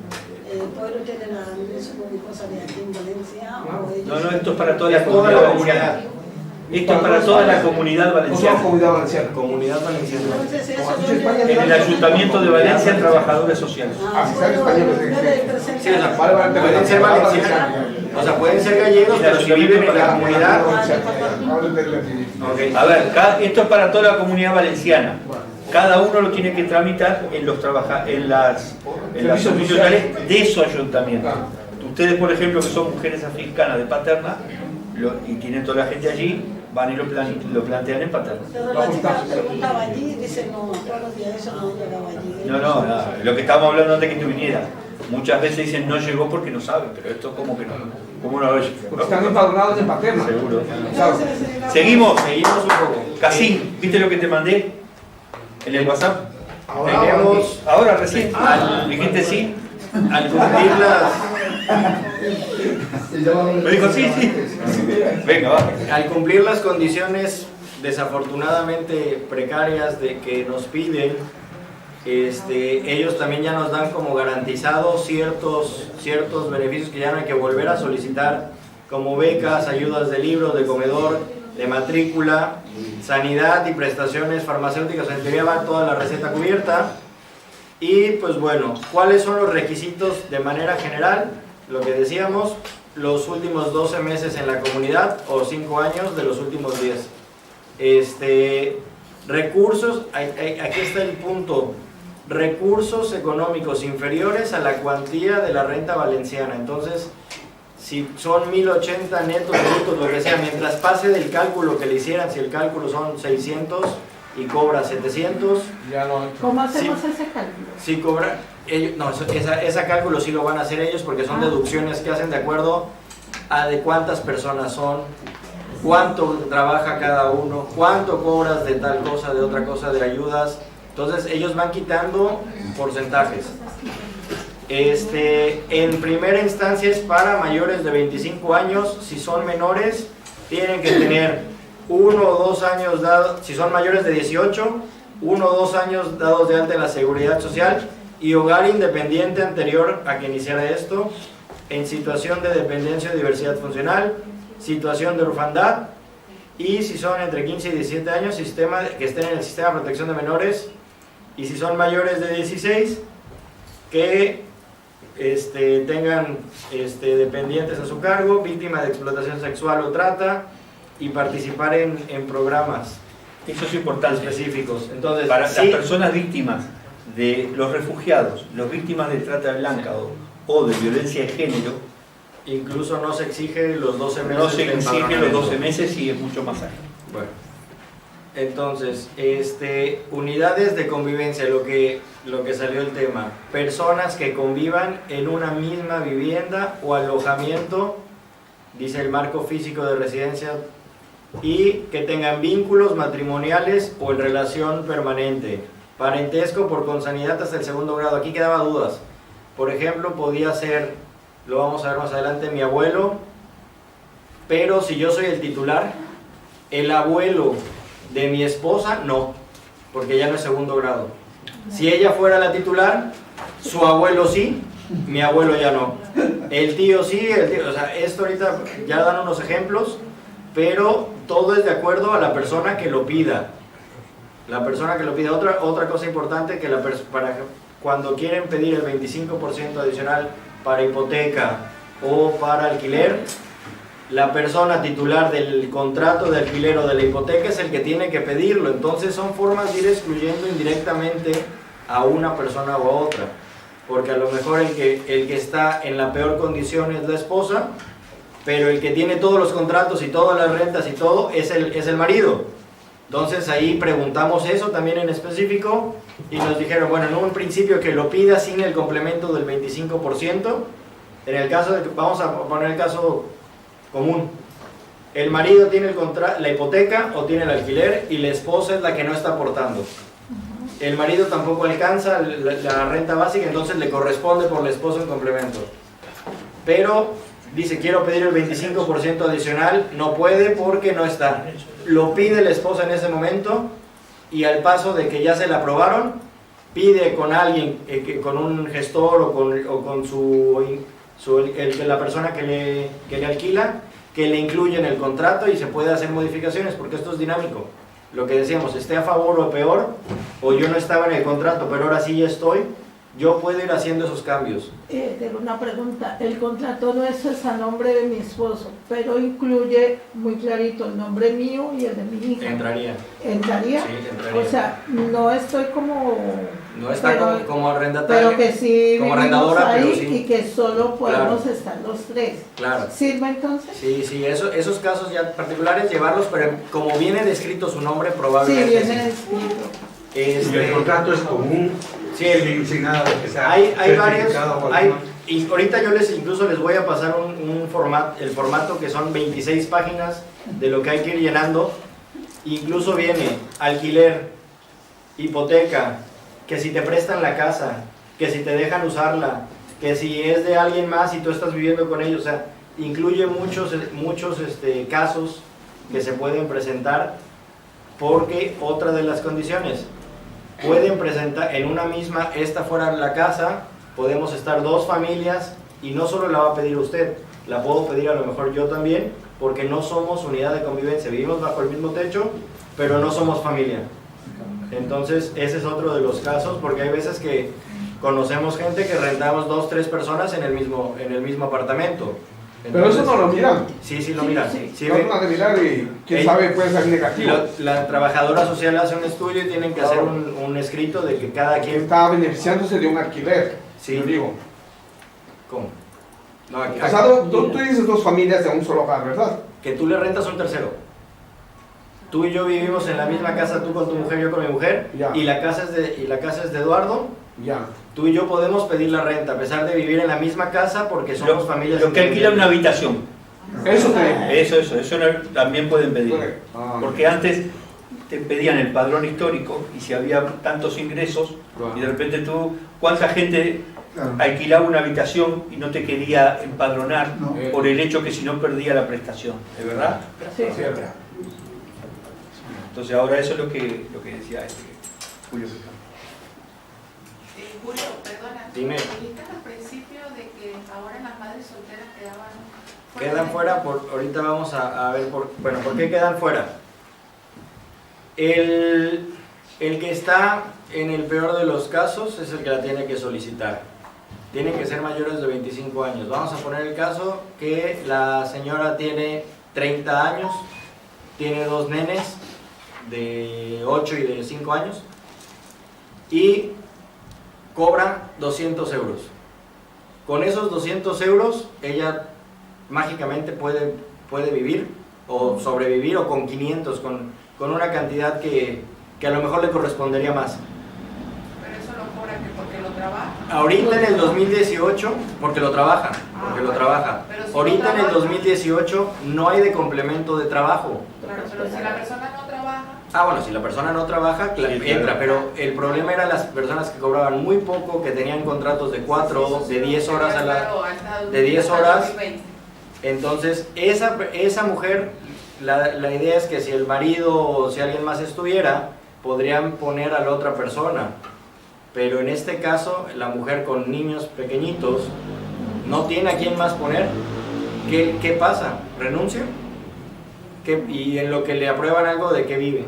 ¿puede tener ingreso con cosas de aquí en Valencia? O ellos... No, esto es para toda la Es toda la comunidad comunidad. valenciana. Esto es para toda la comunidad No somos valenciana. comunidad valenciana. Comunidad valenciana. Entonces, eso Como aquí no en España, le- En el Ayuntamiento de Valencia, trabajadores sociales. Ah, si sale español, no le presenta- Sí, o sea, Vale, vale, pueden ser valencianos, o sea, pueden ser gallegos, pero si viven en la comunidad. Ok. A ver, esto es para toda la comunidad valenciana. Cada uno lo tiene que tramitar en los en las servicios sociales de su ayuntamiento. Ustedes, por ejemplo, que son mujeres africanas de Paterna y tienen toda la gente allí, van y lo plantean en Paterna. Pero la chica preguntaba allí y dice, no, todos los días eso no llegaba allí. No, lo que estábamos hablando antes que tú vinieras. Muchas veces dicen no llegó porque no saben, pero esto como que no. ¿Cómo no lo oye? Porque están empadronados en Paterna. Seguro. Entonces, Seguimos. Seguimos un poco. Casín, ¿viste lo que te mandé en el WhatsApp? Tenemos, Ahora recién. Dijiste sí. al cumplir las, Me dijo sí, sí. Venga, va. al cumplir las condiciones desafortunadamente precarias de que nos piden, ellos también ya nos dan como garantizados ciertos beneficios que ya no hay que volver a solicitar, como becas, ayudas de libros, de comedor, de matrícula, sanidad y prestaciones farmacéuticas. En teoría va toda la receta cubierta. Y pues bueno, ¿cuáles son los requisitos de manera general? Lo que decíamos, los últimos 12 meses en la comunidad o 5 años de los últimos 10. Recursos, aquí está el punto, recursos económicos inferiores a la cuantía de la renta valenciana. Entonces, si son 1080 netos, brutos, lo que sea, mientras pase del cálculo que le hicieran, si el cálculo son 600 y cobra 700, Ya no. ¿Cómo hacemos ese cálculo? si cobra, ellos, no, ese cálculo sí lo van a hacer ellos porque son deducciones que hacen de acuerdo a de cuántas personas son, cuánto trabaja cada uno, cuánto cobras de tal cosa, de otra cosa, de ayudas. Entonces ellos van quitando porcentajes. En primera instancia es para mayores de 25 años. Si son menores tienen que tener 1 o 2 años dados, si son mayores de 18, 1 o 2 años dados de alta en la seguridad social y hogar independiente anterior a que iniciara esto, en situación de dependencia o diversidad funcional, situación de orfandad, y si son entre 15 y 17 años, que estén en el sistema de protección de menores, y si son mayores de 16, que tengan dependientes a su cargo, víctimas de explotación sexual o trata, y participar en programas Eso es importante. específicos. Entonces, Para sí, las personas víctimas de los refugiados, las víctimas de trata blanca o de violencia de género, incluso no se exige los 12 meses. no se de exige los empadronamiento. 12 meses y es mucho más ágil. Bueno, entonces, unidades de convivencia, lo que salió el tema, personas que convivan en una misma vivienda o alojamiento, dice el marco físico de residencia, y que tengan vínculos matrimoniales o en relación permanente, parentesco por consanguinidad hasta el 2º grado. Aquí quedaba dudas. Por ejemplo, podía ser, lo vamos a ver más adelante, mi abuelo, pero si yo soy el titular, el abuelo de mi esposa, no, porque ya no es 2º grado. Si ella fuera la titular, su abuelo sí, mi abuelo ya no. El tío sí, o sea, esto ahorita ya dan unos ejemplos, pero todo es de acuerdo a la persona que lo pida. La persona que lo pida. Otra cosa importante, que cuando quieren pedir el 25% adicional para hipoteca o para alquiler, la persona titular del contrato de alquiler o de la hipoteca es el que tiene que pedirlo. Entonces son formas de ir excluyendo indirectamente a una persona o a otra, porque a lo mejor el que está en la peor condición es la esposa, pero el que tiene todos los contratos y todas las rentas y todo es el marido. Entonces ahí preguntamos eso también en específico y nos dijeron, bueno, en un principio que lo pida sin el complemento del 25%. En el caso de que, vamos a poner el caso común, el marido tiene la hipoteca o tiene el alquiler y la esposa es la que no está aportando. El marido tampoco alcanza la renta básica, entonces le corresponde por la esposa un complemento. Pero dice, quiero pedir el 25% adicional, no puede porque no está. Lo pide la esposa en ese momento y al paso de que ya se la aprobaron, pide con alguien, con un gestor o con la persona que le alquila, que le incluya en el contrato y se puede hacer modificaciones, porque esto es dinámico. Lo que decíamos, esté a favor o peor, o yo no estaba en el contrato, pero ahora sí ya estoy, yo puedo ir haciendo esos cambios. Tengo una pregunta. El contrato no es a nombre de mi esposo, pero incluye muy clarito el nombre mío y el de mi hija. ¿Entraría? ¿Entraría? Sí, entraría. O sea, no estoy como... No está como arrendatario, pero que sí como vivimos arrendadora, ahí pero sí. y que solo podemos Claro. estar los tres. Claro. ¿Sirve entonces? Sí, esos casos ya particulares llevarlos, pero como viene descrito su nombre, Sí, probablemente viene escrito. Y el contrato es común, Sí, sin nada de que sea hay varios, certificado o algo más. y ahorita yo incluso les voy a pasar el formato que son 26 páginas de lo que hay que ir llenando. Incluso viene alquiler, hipoteca, que si te prestan la casa, que si te dejan usarla, que si es de alguien más y tú estás viviendo con ellos, o sea, incluye muchos casos que se pueden presentar, porque otra de las condiciones, pueden presentar en una misma, esta fuera la casa, podemos estar dos familias y no solo la va a pedir usted, la puedo pedir a lo mejor yo también, porque no somos unidad de convivencia, vivimos bajo el mismo techo, pero no somos familia. Entonces ese es otro de los casos, porque hay veces que conocemos gente que rentamos 2, 3 personas en el mismo apartamento. Pero eso no lo miran. Sí, lo miran. Sí, No lo van a mirar y quién sabe, puede ser negativo. La trabajadora social hace un estudio y tienen que hacer un escrito de que cada quien... Está beneficiándose de un alquiler. Sí. Yo digo. ¿Cómo? No, aquí, O sea, tú dices dos familias de un solo hogar, ¿verdad? que tú le rentas a un tercero. Tú y yo vivimos en la misma casa, tú con tu mujer, yo con mi mujer, Ya. y la casa es de Eduardo. Ya. Tú y yo podemos pedir la renta, a pesar de vivir en la misma casa, porque somos familias. Lo que alquila una habitación. Eso te... Eso también pueden pedir. Ah, Porque antes te pedían el padrón histórico y si había tantos ingresos Claro. y de repente tú, ¿cuánta gente Claro. alquilaba una habitación y no te quería empadronar No. por el hecho que si no perdía la prestación? ¿Es verdad? Sí. Cierto. Entonces ahora eso es lo que decía Julio. Julio, perdona. Dime. Dijiste al principio de que ahora las madres solteras Quedan fuera, ahorita vamos a ver por qué quedan fuera. El que está en el peor de los casos es el que la tiene que solicitar. Tienen que ser mayores de 25 años. Vamos a poner el caso que la señora tiene 30 años, tiene 2 nenes de 8 y de 5 años y cobra 200 euros. Con esos 200 euros ella mágicamente puede vivir o sobrevivir, o con 500, con una cantidad que a lo mejor le correspondería más. Pero eso lo cobra que porque lo trabaja. Ahorita en el 2018, porque lo trabaja, Pero si ahorita no en el trabaja. 2018 no hay de complemento de trabajo. Claro, pero si la persona no trabaja, Bueno, si la persona no trabaja, entra, pero el problema era las personas que cobraban muy poco, que tenían contratos de 4, de 10 horas a la... claro, hasta de 10 hasta horas. 2020. Entonces, esa mujer, la idea es que si el marido o si alguien más estuviera, podrían poner a la otra persona. Pero en este caso, la mujer con niños pequeñitos no tiene a quién más poner. ¿Qué pasa? ¿Renuncia? Y en lo que le aprueban algo, ¿de qué vive?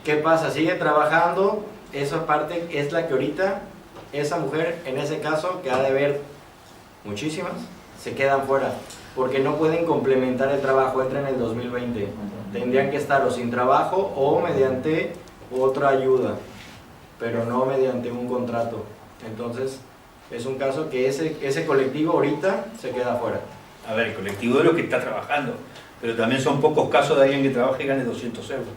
¿Qué pasa? ¿Sigue trabajando? Esa parte es la que ahorita, esa mujer, en ese caso, que ha de haber muchísimas, se quedan fuera. porque no pueden complementar el trabajo, entra en el 2020. Tendrían que estar o sin trabajo o mediante otra ayuda, pero no mediante un contrato. Entonces, es un caso que ese colectivo ahorita se queda afuera. A ver, el colectivo es lo que está trabajando, pero también son pocos casos de alguien que trabaje y gane 200 euros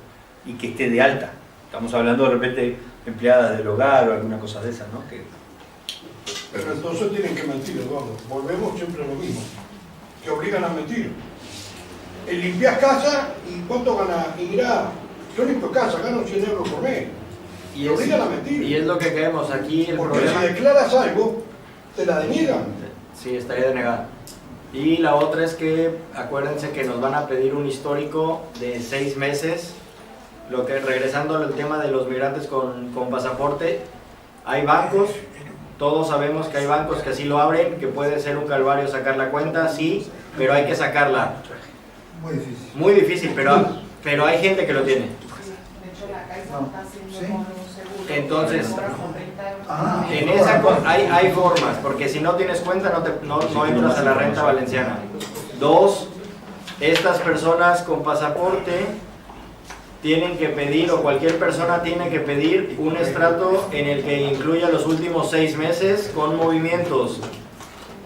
y que esté de alta. Estamos hablando de repente empleadas del hogar o alguna cosa de esas, ¿no? Pero entonces tienen que mentir, Eduardo. Volvemos siempre a lo mismo, que obligan a mentir. Limpias casa y ¿cuánto ganas? Y mirá, yo limpio casa, gano 100 euros por mes. Y Te obligan a mentir. Y es lo que queremos aquí. El porque problema, si declaras algo, te la deniegan. sí, estaría denegada. Y la otra es que acuérdense que nos van a pedir un histórico de 6 meses. Lo que, regresando al tema de los migrantes con pasaporte, hay bancos, todos sabemos que hay bancos que así lo abren, que puede ser un calvario sacar la cuenta, sí, pero hay que sacarla. Muy difícil. Muy difícil, pero hay gente que lo tiene. De hecho, la Caixa está haciendo con un seguro. Entonces, que cobra con 30 euros. en esa hay formas, porque si no tienes cuenta no entras a la renta valenciana. 2, estas personas con pasaporte tienen que pedir, o cualquier persona tiene que pedir un estrato en el que incluya los últimos 6 meses con movimientos.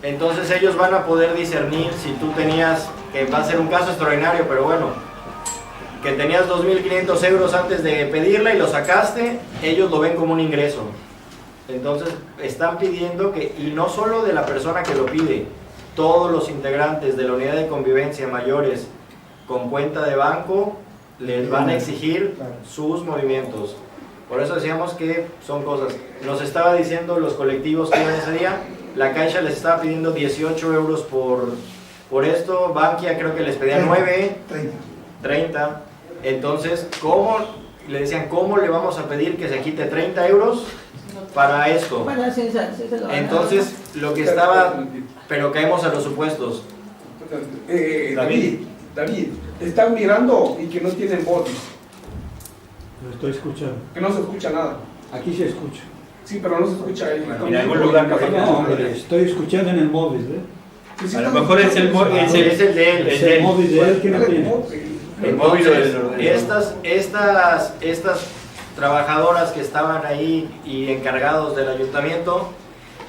Entonces ellos van a poder discernir si tú tenías, que va a ser un caso extraordinario, pero bueno, que tenías 2.500 euros antes de pedirla y lo sacaste, ellos lo ven como un ingreso. Entonces están pidiendo que, y no solo de la persona que lo pide, todos los integrantes de la unidad de convivencia mayores con cuenta de banco les van a exigir sus movimientos. Por eso decíamos que son cosas. Nos estaba diciendo los colectivos que iban ese día, la Caixa les estaba pidiendo 18 euros por esto, Bankia creo que les pedía 9, 30. Entonces, ¿cómo? Le decían, ¿cómo le vamos a pedir que se quite 30 euros para esto? Bueno, sí, se lo van a- Entonces, lo que estaba, pero caemos a los supuestos. David, están mirando y que no tienen voz, Lo estoy escuchando. que no se escucha nada. Aquí se escucha. Sí, pero no se escucha ahí. En algún lugar capaz que No, no. hombre, estoy escuchando en el móvil, ¿eh? Sí, sí, A lo están mejor es el escuchando. móvil, Es el de él. es Es de el él. móvil de él que no tiene. El móvil o el Entonces, ordenador. estas trabajadoras que estaban ahí y encargados del ayuntamiento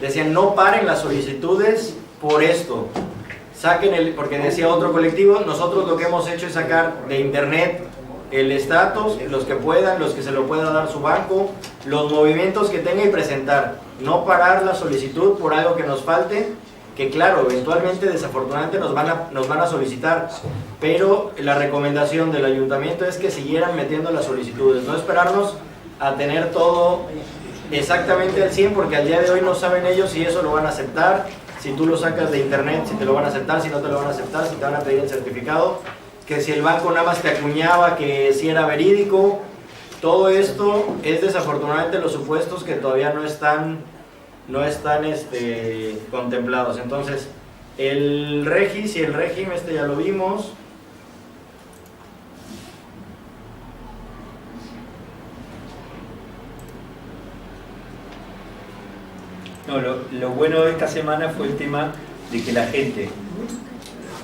decían, no paren las solicitudes por esto. Saquen porque decía otro colectivo, nosotros lo que hemos hecho es sacar de internet el estatus, los que puedan, los que se lo pueda dar su banco, los movimientos que tenga y presentar. No parar la solicitud por algo que nos falte, que claro, eventualmente, desafortunadamente nos van a solicitar, pero la recomendación del ayuntamiento es que siguieran metiendo las solicitudes, no esperarnos a tener todo exactamente al 100, porque al día de hoy no saben ellos si eso lo van a aceptar, si tú lo sacas de internet, si te lo van a aceptar, si no te lo van a aceptar, si te van a pedir el certificado, que si el banco nada más te acuñaba que si era verídico. Todo esto es desafortunadamente los supuestos que todavía no están contemplados. Entonces, el regis y el régimen, ya lo vimos. No, lo bueno de esta semana fue el tema de que la gente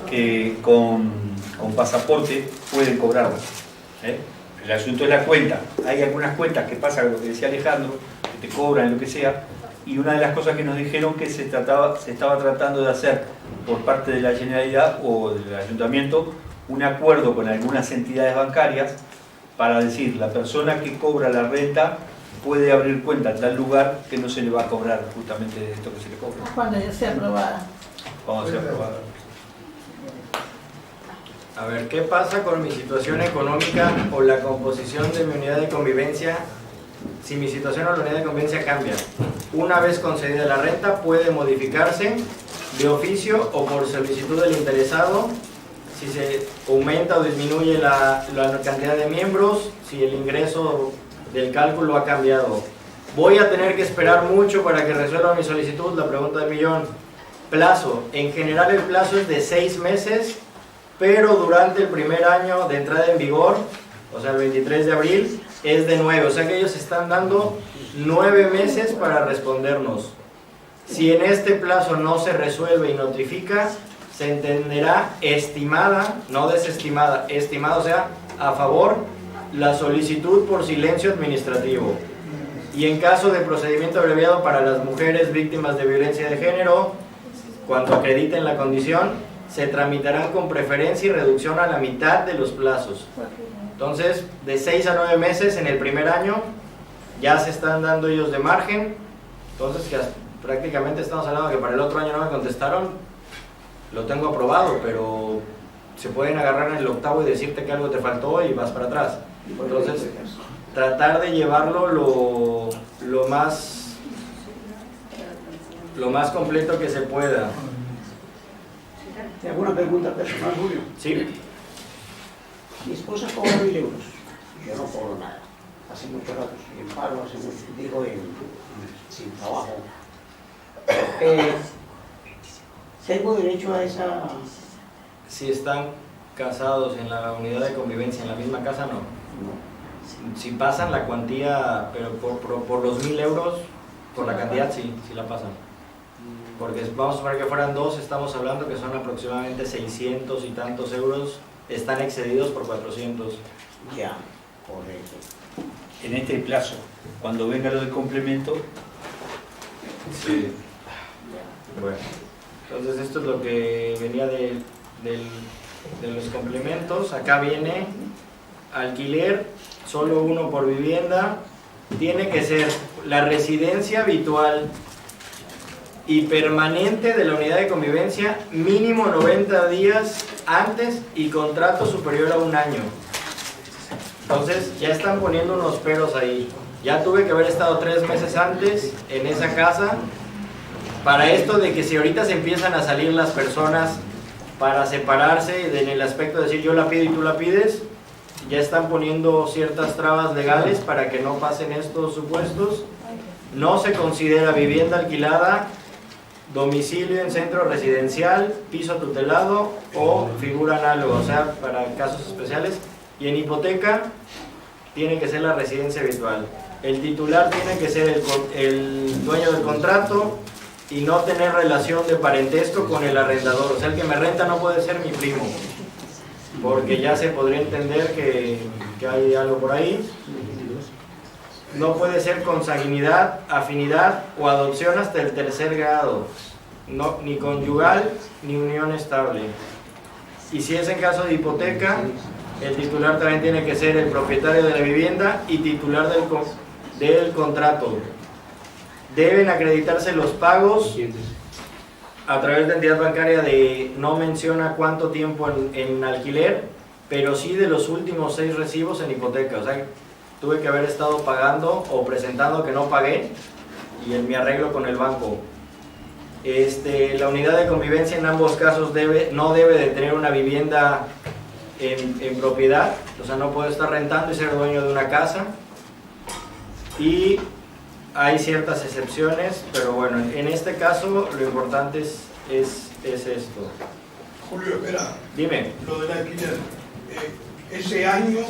que con pasaporte puede cobrarlo. El asunto es la cuenta. Hay algunas cuentas que pasa lo que decía Alejandro, que te cobran, lo que sea, y una de las cosas que nos dijeron que se estaba tratando de hacer por parte de la Generalidad o del Ayuntamiento un acuerdo con algunas entidades bancarias para decir, la persona que cobra la renta puede abrir cuenta en tal lugar que no se le va a cobrar justamente de esto que se le cobra. Cuando ya sea aprobada. Cuando sea aprobado. A ver, ¿qué pasa con mi situación económica o la composición de mi unidad de convivencia? Si mi situación o la unidad de convivencia cambia, una vez concedida la renta puede modificarse de oficio o por solicitud del interesado, si se aumenta o disminuye la cantidad de miembros, si el ingreso del cálculo ha cambiado. Voy a tener que esperar mucho para que resuelva mi solicitud, la pregunta del millón. Plazo, en general el plazo es de 6 meses, pero durante el primer año de entrada en vigor, o sea el 23 de abril, es de 9, o sea que ellos están dando 9 meses para respondernos. Si en este plazo no se resuelve y notifica, se entenderá estimada, no desestimada, estimada, o sea, a favor, la solicitud por silencio administrativo. Y en caso de procedimiento abreviado para las mujeres víctimas de violencia de género, cuando acrediten la condición, se tramitarán con preferencia y reducción a la mitad de los plazos. Entonces, de 6 a 9 meses en el primer año, ya se están dando ellos de margen. Entonces, que prácticamente estamos hablando de que para el otro año no me contestaron, lo tengo aprobado, pero se pueden agarrar en el octavo y decirte que algo te faltó y vas para atrás. Entonces, tratar de llevarlo lo más completo que se pueda. ¿Te hago una pregunta personal, Julio? Sí. Mi esposa cobra 1.000 euros y yo no cobro nada. Hace mucho rato, en paro, sin trabajo. ¿Tengo derecho a esa...? Si están casados en la unidad de convivencia en la misma casa, no. Si pasan la cuantía, pero por los 1.000 euros, por la cantidad, sí la pasan. Porque vamos a suponer que fueran 2, estamos hablando que son aproximadamente 600 y tantos euros, están excedidos por 400. Ya, correcto. En este plazo, cuando venga lo del complemento. Sí. Bueno, entonces esto es lo que venía de los complementos. Acá viene alquiler, solo uno por vivienda. Tiene que ser la residencia habitual y permanente de la unidad de convivencia, mínimo 90 días antes y contrato superior a 1 año. Entonces ya están poniendo unos peros ahí. Ya tuve que haber estado 3 meses antes en esa casa para esto de que si ahorita se empiezan a salir las personas para separarse en el aspecto de decir yo la pido y tú la pides, ya están poniendo ciertas trabas legales para que no pasen estos supuestos. No se considera vivienda alquilada, domicilio en centro residencial, piso tutelado o figura análoga, o sea, para casos especiales. Y en hipoteca tiene que ser la residencia habitual. El titular tiene que ser el dueño del contrato y no tener relación de parentesco con el arrendador. O sea, el que me renta no puede ser mi primo, porque ya se podría entender que hay algo por ahí. No puede ser consanguinidad, afinidad o adopción hasta el 3er grado, no, ni conyugal ni unión estable. Y si es en caso de hipoteca, el titular también tiene que ser el propietario de la vivienda y titular del contrato. Deben acreditarse los pagos a través de entidad bancaria no menciona cuánto tiempo en alquiler, pero sí de los últimos 6 recibos en hipoteca. O sea, tuve que haber estado pagando o presentando que no pagué y en mi arreglo con el banco. La unidad de convivencia en ambos casos no debe de tener una vivienda en propiedad, o sea, no puede estar rentando y ser dueño de una casa. Y hay ciertas excepciones, pero bueno, en este caso lo importante es esto. Julio, espera. Dime. Lo del alquiler. Ese año,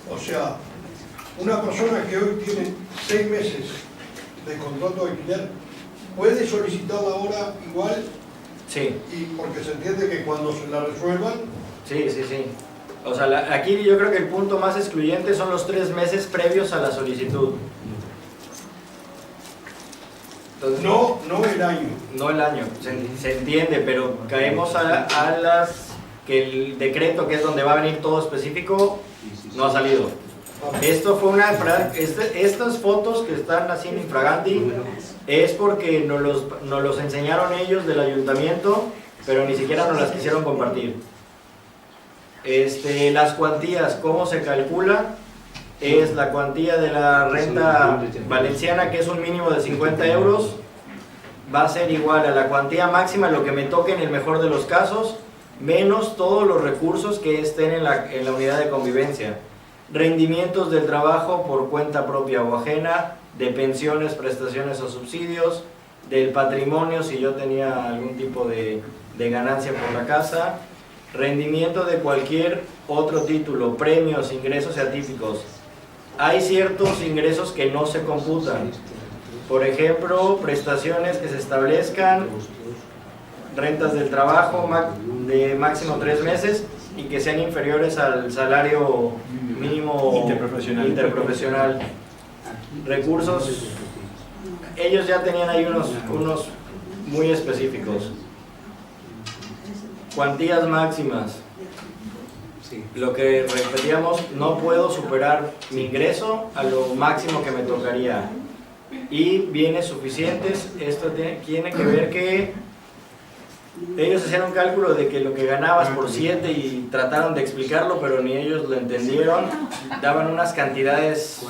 o sea, una persona que hoy tiene 6 meses de contrato de alquiler, ¿puede solicitarla ahora igual? Sí. Y porque se entiende que cuando se la resuelvan... Sí. O sea, aquí yo creo que el punto más excluyente son los 3 meses previos a la solicitud. Entonces, no el año. No el año, se entiende, pero caemos a que el decreto, que es donde va a venir todo específico, no ha salido. Esto fue estas fotos que están así en infraganti es porque nos los enseñaron ellos del ayuntamiento, pero ni siquiera nos las quisieron compartir. Las cuantías, ¿cómo se calcula? Es la cuantía de la renta valenciana, que es un mínimo de 50 euros, va a ser igual a la cuantía máxima, lo que me toque en el mejor de los casos, menos todos los recursos que estén en la unidad de convivencia. Rendimientos del trabajo por cuenta propia o ajena, de pensiones, prestaciones o subsidios, del patrimonio si yo tenía algún tipo de ganancia por la casa, rendimiento de cualquier otro título, premios, ingresos atípicos. Hay ciertos ingresos que no se computan, por ejemplo, prestaciones que se establezcan rentas del trabajo de máximo 3 meses y que sean inferiores al salario mínimo interprofesional. Recursos, ellos ya tenían ahí unos muy específicos. Cuantías máximas. Lo que repetíamos, no puedo superar mi ingreso a lo máximo que me tocaría. Y bienes suficientes, esto tiene que ver que ellos hacían un cálculo de que lo que ganabas por 7 y trataron de explicarlo, pero ni ellos lo entendieron. Daban unas cantidades,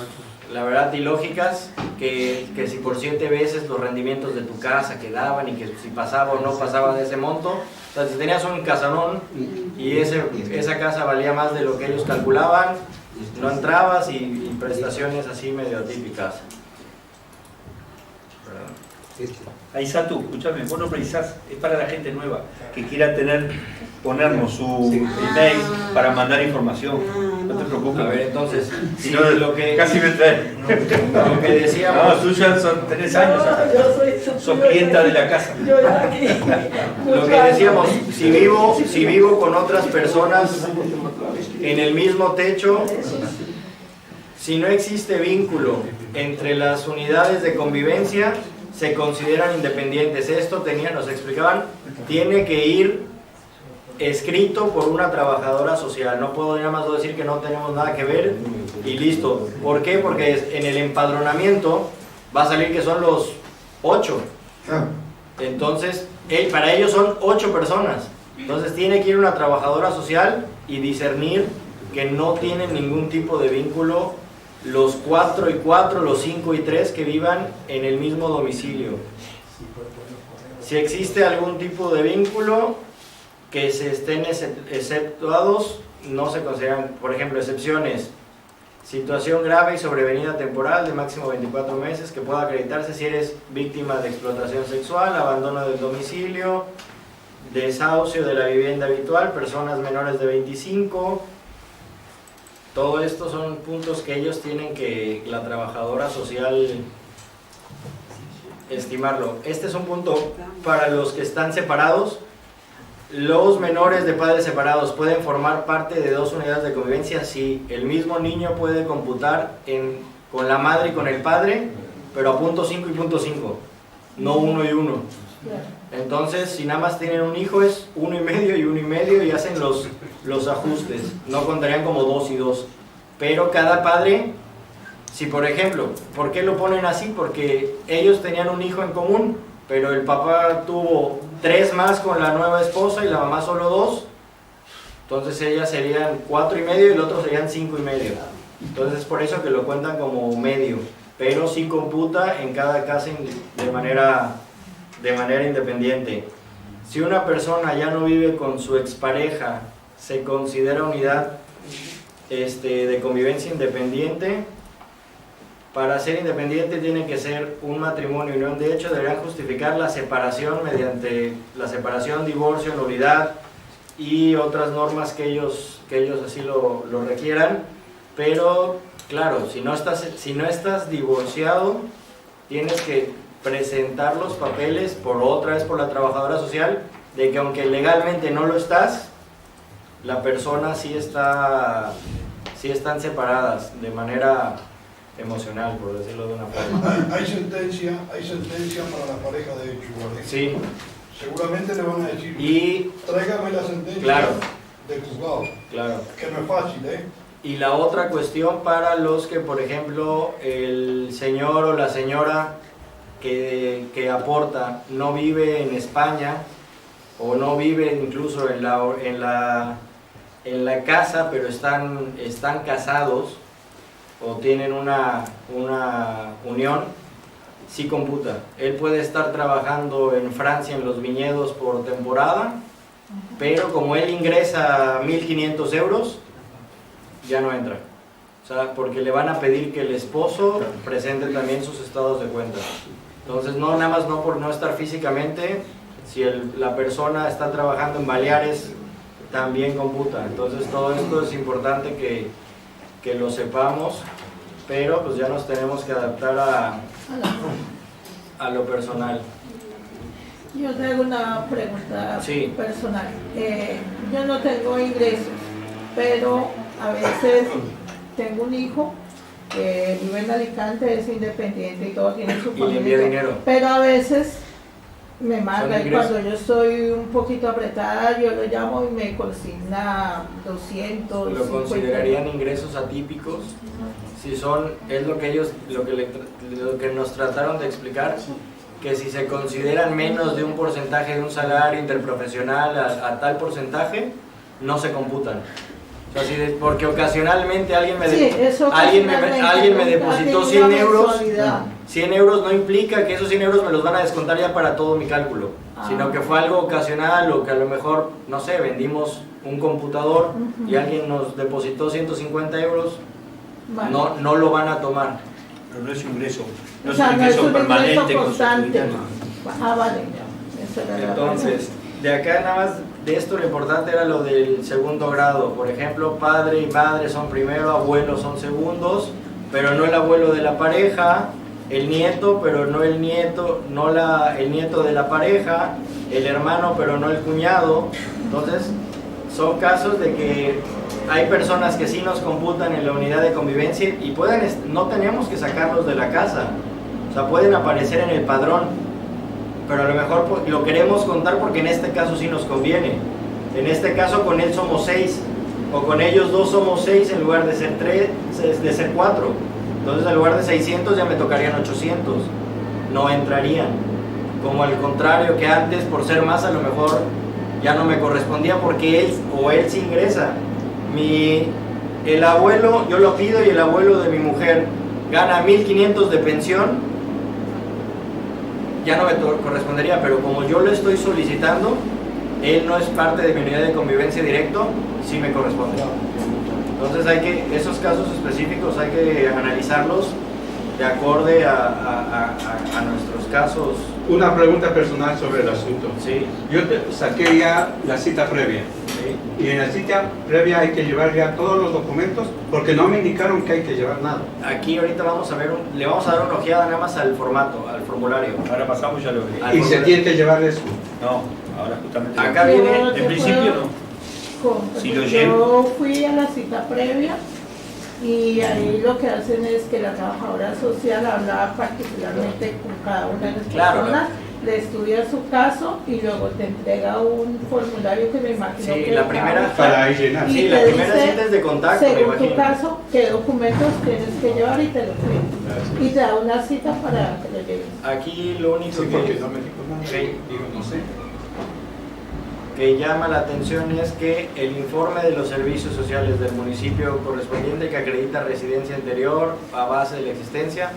la verdad, ilógicas, que si por 7 veces los rendimientos de tu casa quedaban y que si pasaba o no pasaba de ese monto. O sea, si tenías un casanón y esa casa valía más de lo que ellos calculaban, no entrabas y prestaciones así medio atípicas. Aizatu, escúchame, vos no precisás, es para la gente nueva que quiera ponernos su email para mandar información. No te preocupes. A ver, entonces, si no, lo que casi me trae. Lo que decíamos. No, tú ya tenés años acá. Sos clienta de la casa. Lo que decíamos, si vivo con otras personas en el mismo techo, si no existe vínculo entre las unidades de convivencia, se consideran independientes. Esto nos explicaban, tiene que ir escrito por una trabajadora social. No puedo nada más decir que no tenemos nada que ver y listo. ¿Por qué? Porque en el empadronamiento va a salir que son los 8. Entonces, para ellos son 8 personas. Entonces tiene que ir una trabajadora social y discernir que no tienen ningún tipo de vínculo los 4 y 4, los 5 y 3 que vivan en el mismo domicilio. Si existe algún tipo de vínculo que se estén exceptuados, no se consideran, por ejemplo, excepciones. Situación grave y sobrevenida temporal de máximo 24 meses que pueda acreditarse si eres víctima de explotación sexual, abandono del domicilio, desahucio de la vivienda habitual, personas menores de 25. Todo esto son puntos que ellos tienen que la trabajadora social estimarlo. Este es un punto para los que están separados. Los menores de padres separados pueden formar parte de 2 unidades de convivencia si el mismo niño puede computar con la madre y con el padre, pero a punto 5 y punto 5, no 1 y 1. Entonces, si nada más tienen un hijo es 1 y medio y 1 y medio y hacen los ajustes. No contarían como 2 y 2. Pero cada padre, si por ejemplo, ¿por qué lo ponen así? Porque ellos tenían un hijo en común, pero el papá tuvo 3 más con la nueva esposa y la mamá solo 2. Entonces ellas serían 4 y medio y el otro serían 5 y medio. Entonces es por eso que lo cuentan como medio. Pero sí computa en cada casa de manera independiente. Si una persona ya no vive con su expareja, se considera unidad de convivencia independiente. Para ser independiente tiene que ser un matrimonio y unión. De hecho, deberán justificar la separación mediante la separación, divorcio, nulidad y otras normas que ellos así lo requieran. Pero, claro, si no estás divorciado, tienes que presentar los papeles otra vez por la trabajadora social de que aunque legalmente no lo estás, la persona sí están separadas de manera emocional, por decirlo de una forma. Hay sentencia para la pareja de hecho, ¿vale? Sí. Seguramente le van a decir, tráigame la sentencia, claro, del juzgado. Claro. Que no es fácil, ¿eh? Y la otra cuestión para los que, por ejemplo, el señor o la señora que aporta no vive en España o no vive incluso en la casa, pero están casados o tienen una unión, sí computa. Él puede estar trabajando en Francia en los viñedos por temporada, pero como él ingresa 1.500 euros, ya no entra. O sea, porque le van a pedir que el esposo presente también sus estados de cuenta. Entonces, no nada más no por no estar físicamente, si la persona está trabajando en Baleares, también computa. Entonces, todo esto es importante que lo sepamos, pero pues ya nos tenemos que adaptar a lo personal. Yo tengo una pregunta Sí. personal. Yo no tengo ingresos, pero a veces tengo un hijo que vive en Alicante, es independiente y todo, tiene su Y le envía dinero. pero a veces me manda y ingresos. cuando yo estoy un poquito apretada, yo lo llamo y me consigna 200. ¿Lo considerarían ingresos atípicos? Si son, es lo que ellos, lo que nos trataron de explicar, que si se consideran menos de un porcentaje de un salario interprofesional a tal porcentaje, no se computan. O sea, porque ocasionalmente alguien me, alguien me depositó 100 euros, 100 euros no implica que esos 100 euros me los van a descontar ya para todo mi cálculo, sino que fue algo ocasional o que a lo mejor, no sé, vendimos un computador y alguien nos depositó 150 euros, Vale. no lo van a tomar. Pero no es ingreso, no O es sea, un no es ingreso un permanente. ingreso con constante. seguridad. Vale, ya. Eso era la Entonces, de acá nada más, de esto lo importante era lo del segundo grado. Por ejemplo, padre y madre son primero, abuelos son segundos, pero no el abuelo de la pareja, el nieto, pero no el nieto, el nieto de la pareja, el hermano, pero no el cuñado. Entonces, son casos de que hay personas que sí nos computan en la unidad de convivencia y no tenemos que sacarlos de la casa. O sea, pueden aparecer en el padrón, pero a lo mejor lo queremos contar porque en este caso sí nos conviene. En este caso con él somos 6, o con ellos 2 somos 6 en lugar de ser 3, de ser 4. Entonces en lugar de 600 ya me tocarían 800, no entrarían. Como al contrario que antes, por ser más, a lo mejor ya no me correspondía porque él sí ingresa. El abuelo, yo lo pido y el abuelo de mi mujer gana 1.500 de pensión, ya no me correspondería, pero como yo lo estoy solicitando, él no es parte de mi unidad de convivencia directo, sí me corresponde. Entonces esos casos específicos hay que analizarlos de acorde a nuestros casos. Una pregunta personal sobre el asunto. Sí. Yo saqué ya la cita previa. Sí. Y en la cita previa hay que llevar ya todos los documentos porque no me indicaron que hay que llevar nada. Aquí ahorita vamos a ver, le vamos a dar una ojeada nada más al formato, al formulario. Ahora pasamos ya lo que... ¿Y se tiene que llevar eso? No, ahora justamente... Acá viene, en principio no. Si lo Yo fui a la cita previa y ahí lo que hacen es que la trabajadora social habla particularmente con cada una de las personas, le estudia su caso y luego te entrega un formulario que me imagino sí, que la primera para llenar. Sí, la primera cita es de contacto, me según imagino. tu caso, qué documentos tienes que llevar y te lo piden. Y te da una cita para que lo lleves. Aquí lo único Sí, porque no me dijo nada. Sí. Digo, no sé. que llama la atención es que el informe de los servicios sociales del municipio correspondiente que acredita residencia anterior a base de la existencia,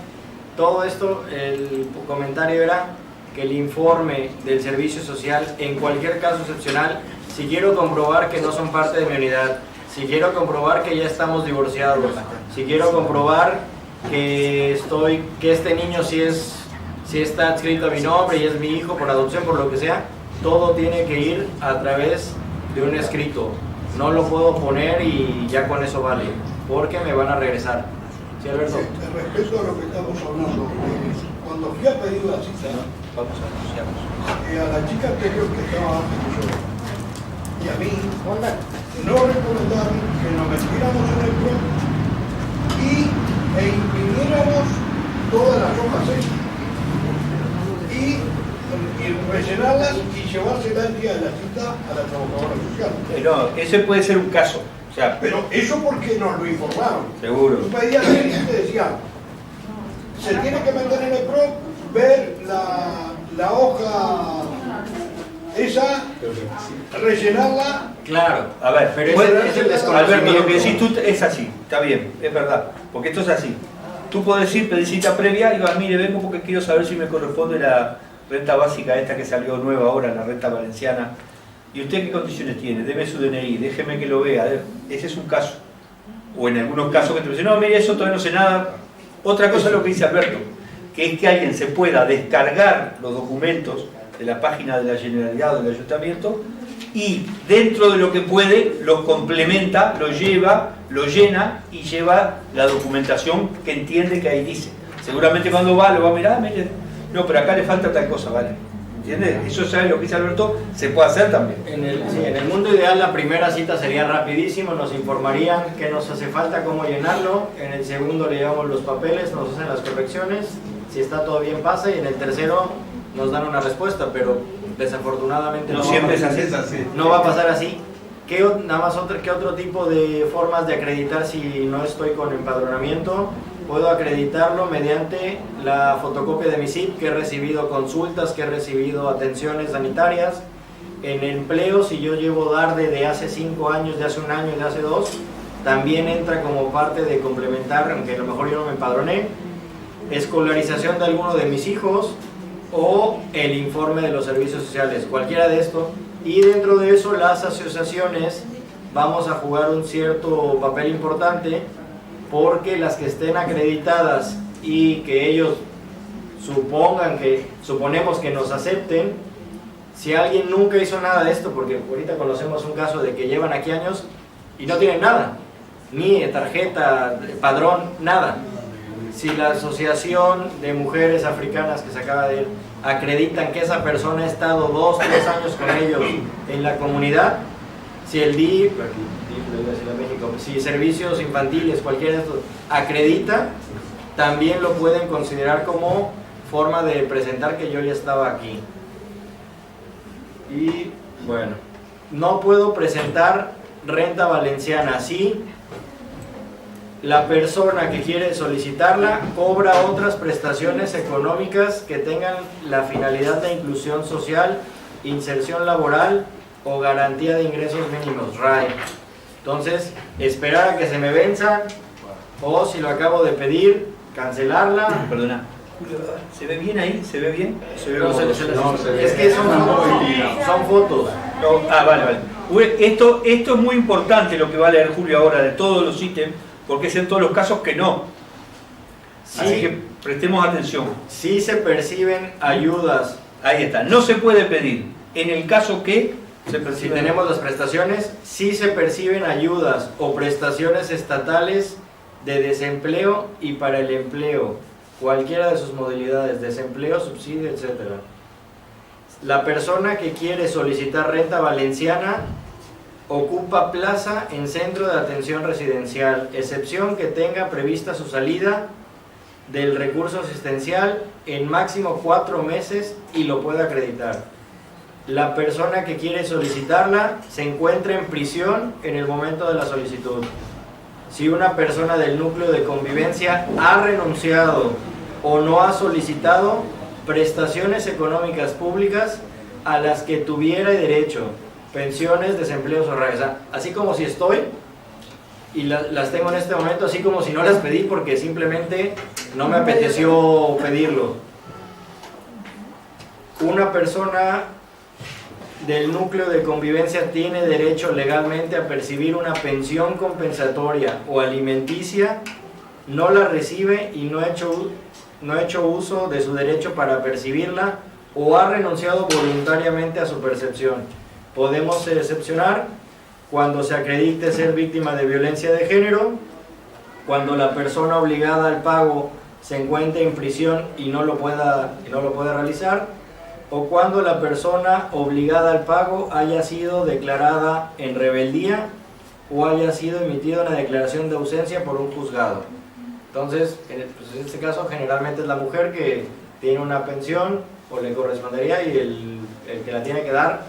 todo esto, el comentario era que el informe del servicio social, en cualquier caso excepcional, si quiero comprobar que no son parte de mi unidad, si quiero comprobar que ya estamos divorciados, si quiero comprobar que este niño sí está adscrito a mi nombre y es mi hijo por adopción, por lo que sea, todo tiene que ir a través de un escrito. No lo puedo poner y ya con eso vale, porque me van a regresar. ¿Sí, Alberto? Respecto a lo que estamos hablando, cuando fui a pedir la cita, Vamos a anunciarnos. a la chica anterior que estaba antes que yo, y a mí, nos recomendaron que nos metiéramos en el PRO e imprimiéramos todas las hojas esas y rellenarlas y llevárselas el día de la cita a la trabajadora social. No, ese puede ser un caso. O sea, Pero eso porque nos lo informaron. seguro. Tú pedías y te decían, se tiene que meter en el PRO, ver la hoja esa, rellenarla. Claro. A ver, Pero es el Alberto, desconocimiento. lo que decís tú es así, está bien, es verdad, porque esto es así. Tú podés ir, pedir cita previa y vas, mire, vengo porque quiero saber si me corresponde la renta básica esta que salió nueva ahora, la renta valenciana. ¿Y usted qué condiciones tiene? Deme su DNI, déjeme que lo vea. Ese es un caso. O en algunos casos que te dicen, no, mire, eso todavía no sé nada. Otra cosa es lo que dice Alberto, que es que alguien se pueda descargar los documentos de la página de la Generalidad o del Ayuntamiento y dentro de lo que puede los complementa, lo lleva, lo llena y lleva la documentación que entiende que ahí dice. Seguramente cuando va lo va a mirar, mire, no, pero acá le falta tal cosa, ¿vale? ¿Entiendes? Eso, ¿sabe lo que dice Alberto? Se puede hacer también. Sí, en el mundo ideal la primera cita sería rapidísimo, nos informarían qué nos hace falta, cómo llenarlo. En el segundo le llevamos los papeles, nos hacen las correcciones, si está todo bien pasa, y en el tercero nos dan una respuesta, pero desafortunadamente no siempre es así. No va a pasar así. ¿Qué otro tipo de formas de acreditar si no estoy con empadronamiento? Puedo acreditarlo mediante la fotocopia de mi SIP, que he recibido consultas, que he recibido atenciones sanitarias. En empleo, si yo llevo DARDE de hace 5 años, de hace 1 año, de hace 2, también entra como parte de complementar, aunque a lo mejor yo no me empadroné. Escolarización de alguno de mis hijos o el informe de los servicios sociales, cualquiera de esto. Y dentro de eso las asociaciones vamos a jugar un cierto papel importante, porque las que estén acreditadas y que ellos suponemos que nos acepten, si alguien nunca hizo nada de esto, porque ahorita conocemos un caso de que llevan aquí años y no tienen nada, ni tarjeta, padrón, nada. Si la asociación de mujeres africanas que se acaba de ir acreditan que esa persona ha estado 2 o 3 años con ellos en la comunidad, si el DIF, si servicios infantiles, cualquiera de estos acredita, también lo pueden considerar como forma de presentar que yo ya estaba aquí. Y bueno, no puedo presentar renta valenciana si la persona que quiere solicitarla cobra otras prestaciones económicas que tengan la finalidad de inclusión social, inserción laboral o garantía de ingresos mínimos, RAI. Entonces, esperar a que se me venza, o si lo acabo de pedir, cancelarla. Perdona, ¿se ve bien ahí? ¿Se ve bien? Es que son fotos. No, vale. Esto es muy importante lo que va a leer Julio ahora de todos los ítems, porque es en todos los casos que no. Sí, así que prestemos atención. Sí se perciben ayudas. Ahí está, no se puede pedir. En el caso que si tenemos las prestaciones, sí se perciben ayudas o prestaciones estatales de desempleo y para el empleo, cualquiera de sus modalidades, desempleo, subsidio, etc. La persona que quiere solicitar renta valenciana ocupa plaza en centro de atención residencial, excepción que tenga prevista su salida del recurso asistencial en máximo 4 meses y lo pueda acreditar. La persona que quiere solicitarla se encuentra en prisión en el momento de la solicitud. Si una persona del núcleo de convivencia ha renunciado o no ha solicitado prestaciones económicas públicas a las que tuviera derecho, pensiones, desempleos o RAE, así como si estoy y las tengo en este momento, así como si no las pedí porque simplemente no me apeteció pedirlo. Una persona del núcleo de convivencia tiene derecho legalmente a percibir una pensión compensatoria o alimenticia, no la recibe y no ha hecho uso de su derecho para percibirla o ha renunciado voluntariamente a su percepción. Podemos excepcionar cuando se acredite ser víctima de violencia de género, cuando la persona obligada al pago se encuentre en prisión y no lo pueda realizar, o cuando la persona obligada al pago haya sido declarada en rebeldía o haya sido emitida una declaración de ausencia por un juzgado. Entonces, en este caso generalmente es la mujer que tiene una pensión o le correspondería, y el que la tiene que dar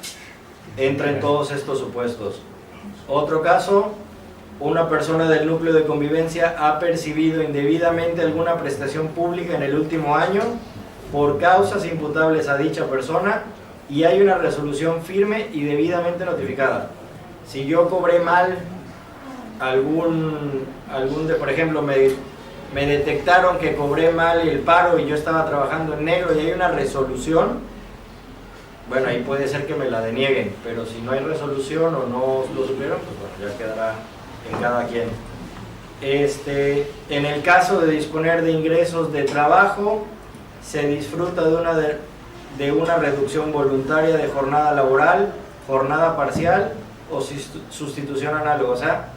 entra en todos estos supuestos. Otro caso, una persona del núcleo de convivencia ha percibido indebidamente alguna prestación pública en el último año por causas imputables a dicha persona y hay una resolución firme y debidamente notificada. Si yo cobré mal por ejemplo, me detectaron que cobré mal el paro y yo estaba trabajando en negro y hay una resolución, bueno, ahí puede ser que me la denieguen, pero si no hay resolución o no lo supieron, pues bueno, ya quedará en cada quien. En el caso de disponer de ingresos de trabajo, se disfruta de una reducción voluntaria de jornada laboral, jornada parcial o sustitución análoga. O sea,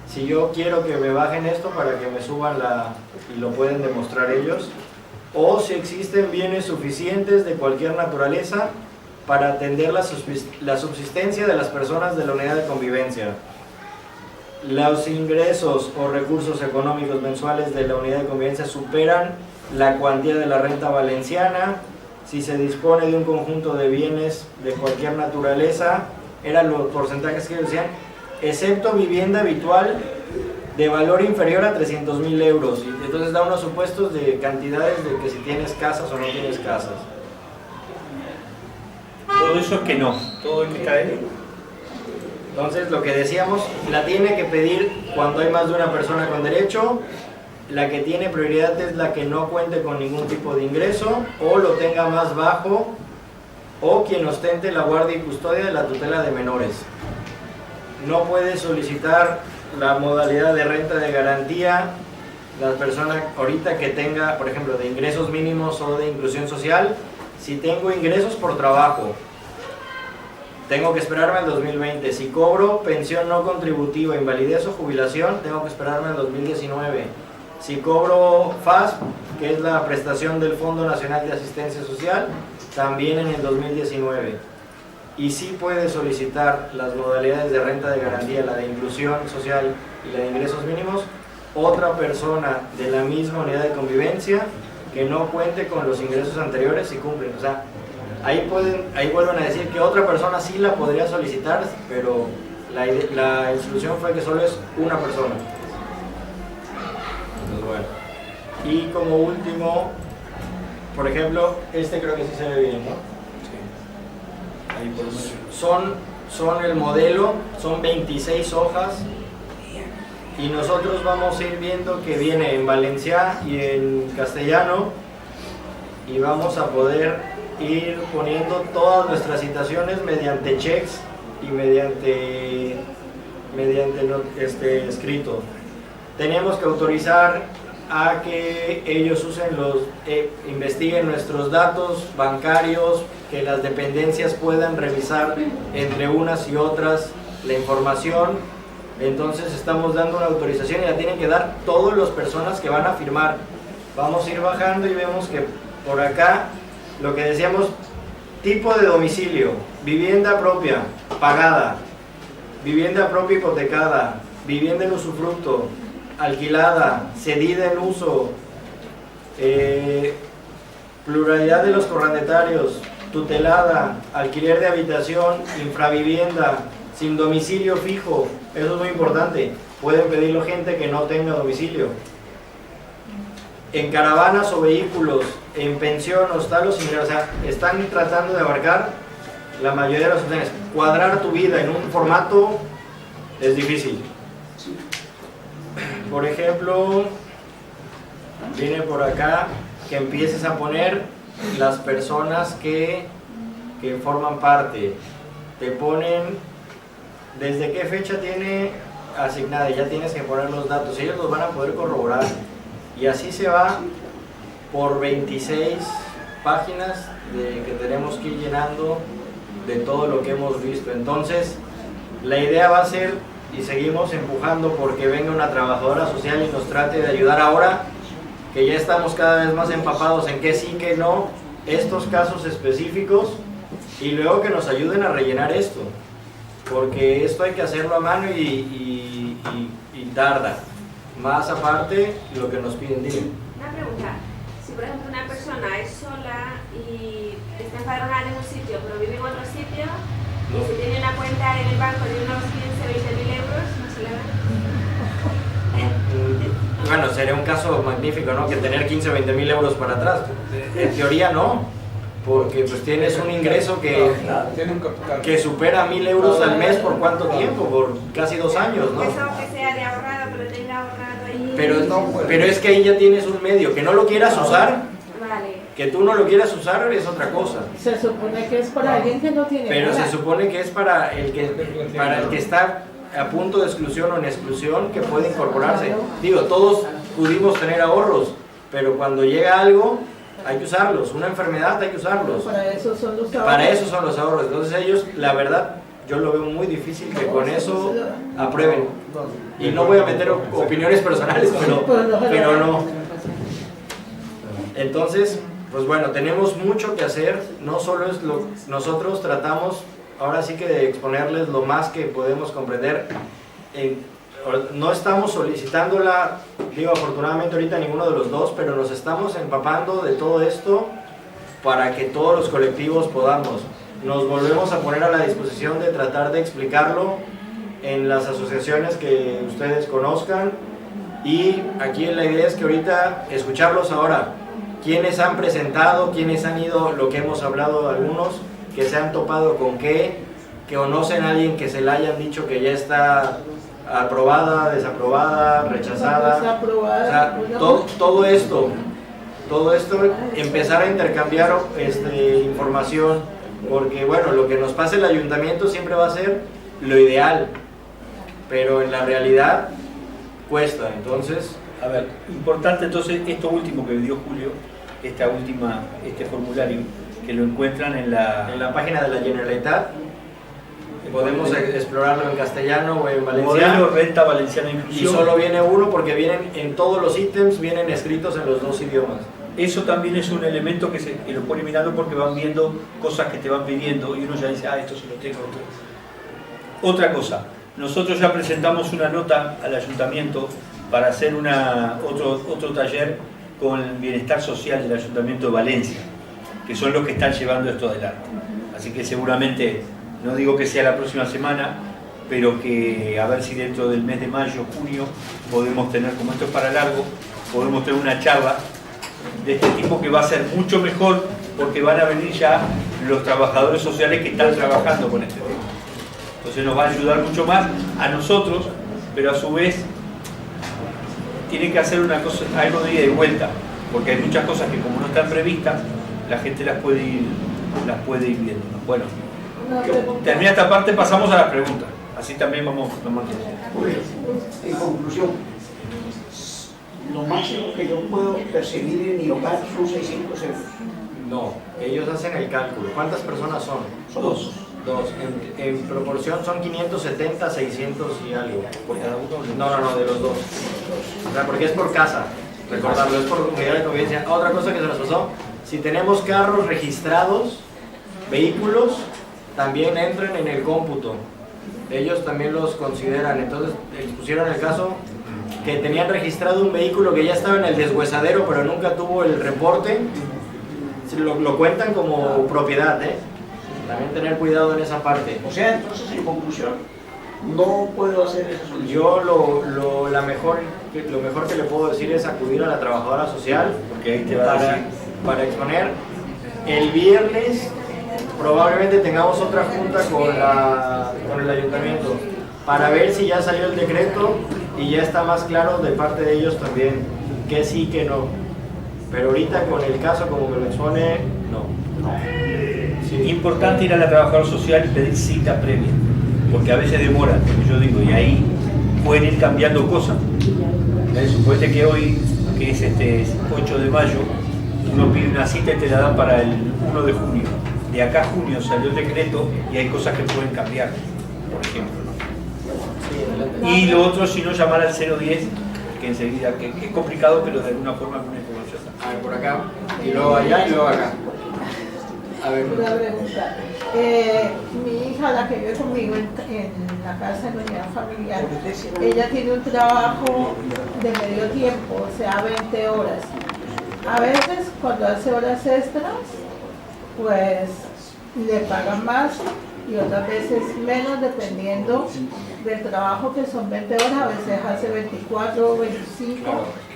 si yo quiero que me bajen esto para que me suban y lo pueden demostrar ellos, o si existen bienes suficientes de cualquier naturaleza para atender la subsistencia de las personas de la unidad de convivencia. Los ingresos o recursos económicos mensuales de la unidad de convivencia superan la cuantía de la renta valenciana. Si se dispone de un conjunto de bienes de cualquier naturaleza, eran los porcentajes que decían, excepto vivienda habitual de valor inferior a 300.000 euros. Y entonces da unos supuestos de cantidades de que si tienes casas o no tienes casas. Todo eso es que no, todo es que está ahí. Entonces, lo que decíamos, la tiene que pedir cuando hay más de una persona con derecho. La que tiene prioridad es la que no cuente con ningún tipo de ingreso o lo tenga más bajo, o quien ostente la guardia y custodia de la tutela de menores. No puede solicitar la modalidad de renta de garantía la persona ahorita que tenga, por ejemplo, de ingresos mínimos o de inclusión social. Si tengo ingresos por trabajo, tengo que esperarme al 2020. Si cobro pensión no contributiva, invalidez o jubilación, tengo que esperarme al 2019. Si cobro FAS, que es la prestación del Fondo Nacional de Asistencia Social, también en el 2019. Y sí puede solicitar las modalidades de renta de garantía, la de inclusión social y la de ingresos mínimos, otra persona de la misma unidad de convivencia que no cuente con los ingresos anteriores y cumplen. O sea, ahí vuelven a decir que otra persona sí la podría solicitar, pero la instrucción fue que solo es una persona. Entonces, bueno. Y como último, por ejemplo, este creo que sí se ve bien, ¿no? Sí. Ahí por lo menos. Son el modelo, son 26 hojas, y nosotros vamos a ir viendo que viene en valenciano y en castellano, y vamos a poder ir poniendo todas nuestras citaciones mediante checks y mediante escrito. Tenemos que autorizar a que ellos usen investiguen nuestros datos bancarios, que las dependencias puedan revisar entre unas y otras la información. Entonces estamos dando una autorización y la tienen que dar todas las personas que van a firmar. Vamos a ir bajando y vemos que por acá, lo que decíamos, tipo de domicilio, vivienda propia, pagada, vivienda propia hipotecada, vivienda en usufructo, alquilada, cedida en uso, pluralidad de los correndatarios, tutelada, alquiler de habitación, infravivienda, sin domicilio fijo. Eso es muy importante. Pueden pedirlo gente que no tenga domicilio. En caravanas o vehículos, en pensión, hostal o similar. O sea, están tratando de abarcar la mayoría de las opciones. Cuadrar tu vida en un formato es difícil. Por ejemplo, viene por acá que empieces a poner las personas que forman parte. Te ponen desde qué fecha tiene asignada, ya tienes que poner los datos, ellos los van a poder corroborar, y así se va por 26 páginas que tenemos que ir llenando de todo lo que hemos visto. Entonces la idea va a ser, y seguimos empujando porque venga una trabajadora social y nos trate de ayudar ahora que ya estamos cada vez más empapados en qué sí, qué no, estos casos específicos, y luego que nos ayuden a rellenar esto, porque esto hay que hacerlo a mano y tarda. Más aparte, lo que nos piden. Una pregunta, si por ejemplo una persona es sola y está empadronada en un sitio, pero vive en otro sitio, y si tiene una cuenta en el banco de unos 15-20.000 euros, ¿no se le da? Bueno, sería un caso magnífico, ¿no? Que tener 15-20.000 euros para atrás. En teoría no, porque pues tienes un ingreso que supera 1.000 euros al mes. ¿Por cuánto tiempo? Por casi 2 años, ¿no? Eso que sea de ahorrado, pero tenga ahorrado ahí. Pero es que ahí ya tienes un medio, que no lo quieras usar. Vale. Que tú no lo quieras usar es otra cosa. Se supone que es para alguien que no tiene Pero nada. se supone que es para el que está a punto de exclusión o en exclusión, que puede incorporarse. Digo, todos pudimos tener ahorros, pero cuando llega algo hay que usarlos. Una enfermedad hay que usarlos. Para eso son los ahorros. Para eso son los ahorros. Entonces ellos, la verdad, yo lo veo muy difícil que con eso aprueben. Y no voy a meter opiniones personales, pero no. Entonces, pues bueno, tenemos mucho que hacer, no solo es lo nosotros tratamos ahora sí que de exponerles lo más que podemos comprender. No estamos solicitándola, digo afortunadamente ahorita ninguno de los dos, pero nos estamos empapando de todo esto para que todos los colectivos podamos. Nos volvemos a poner a la disposición de tratar de explicarlo en las asociaciones que ustedes conozcan, y aquí la idea es que ahorita escucharlos ahora, quienes han presentado, quienes han ido, lo que hemos hablado algunos, que se han topado con que conocen a alguien que se le hayan dicho que ya está aprobada, desaprobada, rechazada, desaprobada, o sea, todo esto, empezar a intercambiar información, porque bueno, lo que nos pasa el ayuntamiento siempre va a ser lo ideal, pero en la realidad cuesta. Entonces, a ver, importante entonces esto último que dio Julio, este formulario, que lo encuentran en la página de la Generalitat. Podemos explorarlo en castellano o en valenciano. Modelo Renta Valenciana Inclusión. Y solo viene uno porque vienen en todos los ítems, vienen escritos en los dos idiomas. Eso también es un elemento que lo pone mirando porque van viendo cosas que te van pidiendo y uno ya dice, esto se lo tengo. Otra cosa, nosotros ya presentamos una nota al ayuntamiento para hacer otro taller con el bienestar social del Ayuntamiento de Valencia, que son los que están llevando esto adelante. Así que seguramente, no digo que sea la próxima semana, pero que a ver si dentro del mes de mayo, junio, podemos tener, como esto es para largo, podemos tener una charla de este tipo que va a ser mucho mejor, porque van a venir ya los trabajadores sociales que están trabajando con este tema. Entonces nos va a ayudar mucho más a nosotros, pero a su vez tienen que hacer algo de ida y vuelta, porque hay muchas cosas que como no están previstas, la gente las puede ir viendo, ¿no? Bueno, termina esta parte, pasamos a las preguntas, así también vamos tomando. En conclusión, lo máximo que yo puedo percibir en mi hogar son 600 euros. No, ellos hacen el cálculo. ¿Cuántas personas son? Dos. En proporción son 570, 600 y algo. ¿Por cada uno? No, de los dos. O sea, porque es por casa. Recordarlo, es por unidad de convivencia. Otra cosa que se nos pasó, si tenemos carros registrados, vehículos, también entran en el cómputo. Ellos también los consideran. Entonces, expusieron el caso que tenían registrado un vehículo que ya estaba en el deshuesadero, pero nunca tuvo el reporte. Lo cuentan como propiedad, ¿eh? También tener cuidado en esa parte. O sea, entonces, en conclusión, no puedo hacer esa solución. Yo lo mejor que le puedo decir es acudir a la trabajadora social, porque ahí te va a decir. Para exponer. El viernes probablemente tengamos otra junta con el ayuntamiento para ver si ya salió el decreto y ya está más claro de parte de ellos también, que sí, que no. Pero ahorita con el caso como me lo expone, no. Sí. Importante ir a la trabajadora social y pedir cita previa, porque a veces demoran, como yo digo, y ahí pueden ir cambiando cosas. Suponete que hoy, que es 8 de mayo, uno pide una cita y te la dan para el 1 de junio. De acá a junio salió el decreto y hay cosas que pueden cambiar, por ejemplo. Y lo otro, si no, llamar al 010, que enseguida, que es complicado, pero de alguna forma alguna información. A ver, por acá, y luego allá y luego acá. A ver. Una pregunta. Mi hija, la que vive conmigo en la casa de unidad familiar, ella tiene un trabajo de medio tiempo, o sea, 20 horas. A veces, cuando hace horas extras, pues le pagan más y otras veces menos, dependiendo del trabajo, que son 20 horas, a veces hace 24 o 25,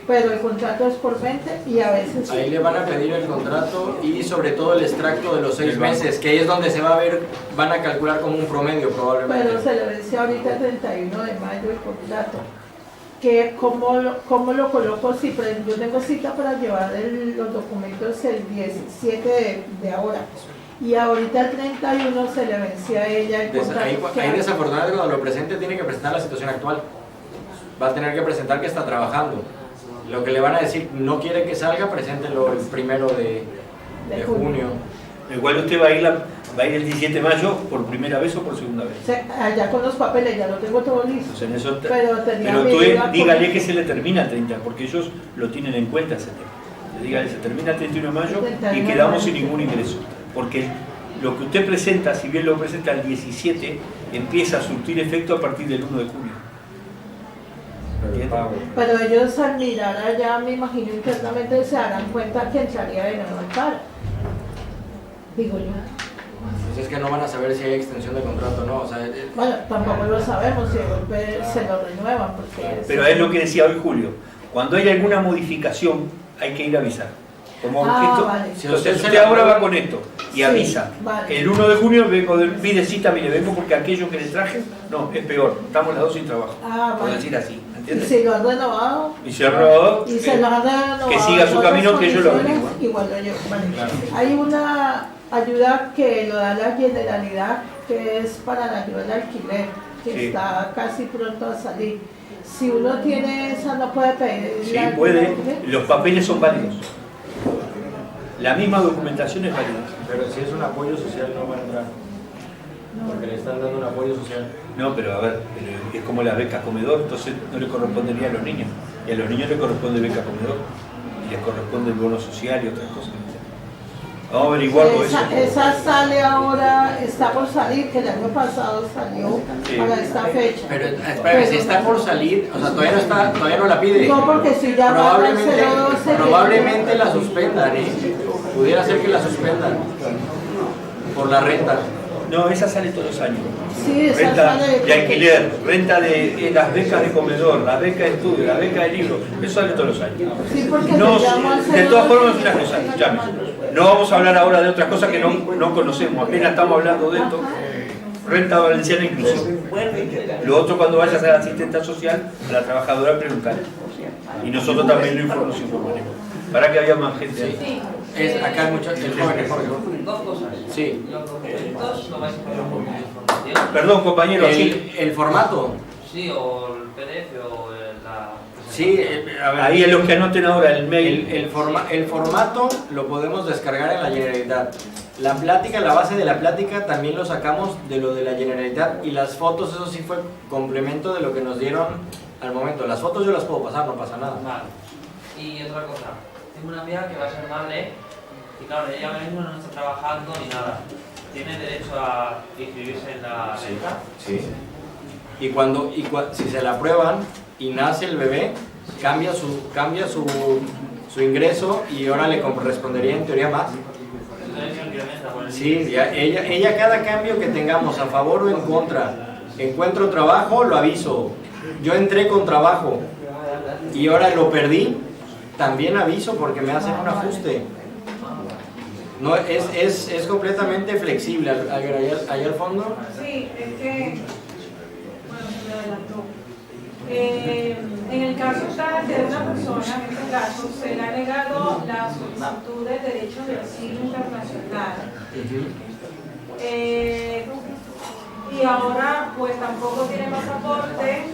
pero el contrato es por 20 y a veces... Ahí le van a pedir el contrato y sobre todo el extracto de los 6 meses, que ahí es donde se va a ver, van a calcular como un promedio probablemente. Pero se le vence ahorita el 31 de mayo el contrato. ¿Cómo lo coloco? Si yo tengo cita para llevar los documentos el 17 de ahora. Y ahorita el 31 se le vencía a ella el contrato. Ahí desafortunadamente cuando lo presente tiene que presentar la situación actual. Va a tener que presentar que está trabajando. Lo que le van a decir, no quiere que salga, preséntelo el 1 de junio. Igual usted va a ir el 17 de mayo por primera vez o por segunda vez. Allá con los papeles ya lo tengo todo listo. O sea, en eso pero tú dígale que se le termina el 30, porque ellos lo tienen en cuenta ese tema. dígale, se termina el 31 de mayo y quedamos sin ningún ingreso. Porque lo que usted presenta, si bien lo presenta el 17, empieza a surtir efecto a partir del 1 de junio. Pero ellos al mirar allá, me imagino internamente se darán cuenta que entraría de nuevo al paro. Digo yo. Pues es que no van a saber si hay extensión de contrato o no. O sea, bueno, tampoco lo sabemos, si de golpe se lo renuevan. Porque pero es lo que decía hoy Julio. Cuando hay alguna modificación, hay que ir a avisar. Como esto, vale. entonces usted ahora va con esto y avisa. Vale. El 1 de junio vengo pide cita, mire, vengo porque aquello que le traje, no, es peor. Estamos las dos sin trabajo. Por Vale. decir así. Y si lo han renovado. Y se ha renovado. Y se lo han renovado. Que siga su camino, que yo lo averiguo. Igual lo llevo. Vale. Claro. Hay una ayuda que lo da la Generalidad, que es para la ayuda al alquiler, que está casi pronto a salir. Si uno tiene esa, no puede pedir. Sí, puede. Los papeles son válidos. La misma documentación es válida. pero si es un apoyo social no va a entrar. Porque le están dando un apoyo social. No, pero a ver, es como la beca comedor, entonces no le correspondería a los niños. Y a los niños les corresponde beca comedor. Y les corresponde el bono social y otras cosas. Vamos a averiguarlo eso. Esa sale ahora, está por salir, que el año pasado salió para esta fecha. Pero espérame, si está por salir, o sea, todavía no la pide. No, porque si ya probablemente la suspendan, ¿eh? Pudiera ser que la suspendan por la renta. No, esa sale todos los años. Sí, esa renta sale de alquiler, renta de las becas de comedor, la beca de estudio, la beca de libro, eso sale todos los años. Sí, porque No, de todas formas, es una cosa, escúchame. No vamos a hablar ahora de otras cosas que no conocemos, apenas estamos hablando de esto. Renta valenciana incluso. Lo otro, cuando vayas a la asistenta social, a la trabajadora, preguntar. Y nosotros también lo informaremos. Para que haya más gente. Sí. Acá hay muchos. Dos cosas. Sí. Dos, lo vais a poner por información. Perdón, compañero. El formato. Sí, o el PDF o la... Sí, a ver. Ahí en los que anoten ahora el mail. El formato lo podemos descargar en la Generalitat. La plática, la base de la plática también lo sacamos de lo de la Generalitat, y las fotos, eso sí fue complemento de lo que nos dieron al momento. Las fotos yo las puedo pasar, no pasa nada. Vale. Y otra cosa, tengo una amiga que va a ser madre y claro, ella ahora mismo no está trabajando ni nada. ¿Tiene derecho a inscribirse en la beca? Sí. Y si se la aprueban y nace el bebé, cambia su ingreso y ahora le correspondería en teoría más. Sí, ella cada cambio que tengamos a favor o en contra, encuentro trabajo, lo aviso. Yo entré con trabajo y ahora lo perdí, también aviso porque me hacen un ajuste. No, es completamente flexible. Allá al fondo. Sí, es que, bueno, se me adelantó. En el caso tal de una persona, en este caso, se le ha negado la solicitud de derecho de asilo internacional. Y ahora, pues tampoco tiene pasaporte.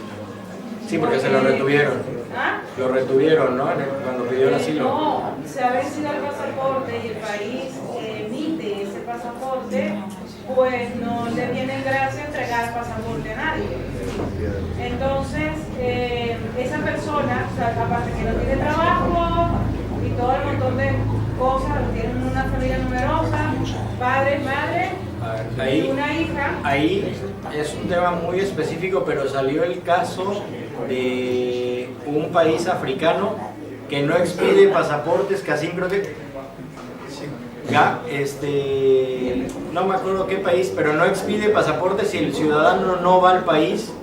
Sí, porque se lo retuvieron. ¿Ah? Lo retuvieron, ¿no? Cuando pidió el asilo. No, se ha vencido el pasaporte y el país emite ese pasaporte, pues no le viene en gracia entregar el pasaporte a nadie. Entonces, esa persona, o sea, aparte que no tiene trabajo y todo el montón de cosas, tienen una familia numerosa, padre, madre, y una hija. Ahí es un tema muy específico, pero salió el caso de un país africano que no expide pasaportes, casi creo que no me acuerdo qué país, pero no expide pasaportes si el ciudadano no va al país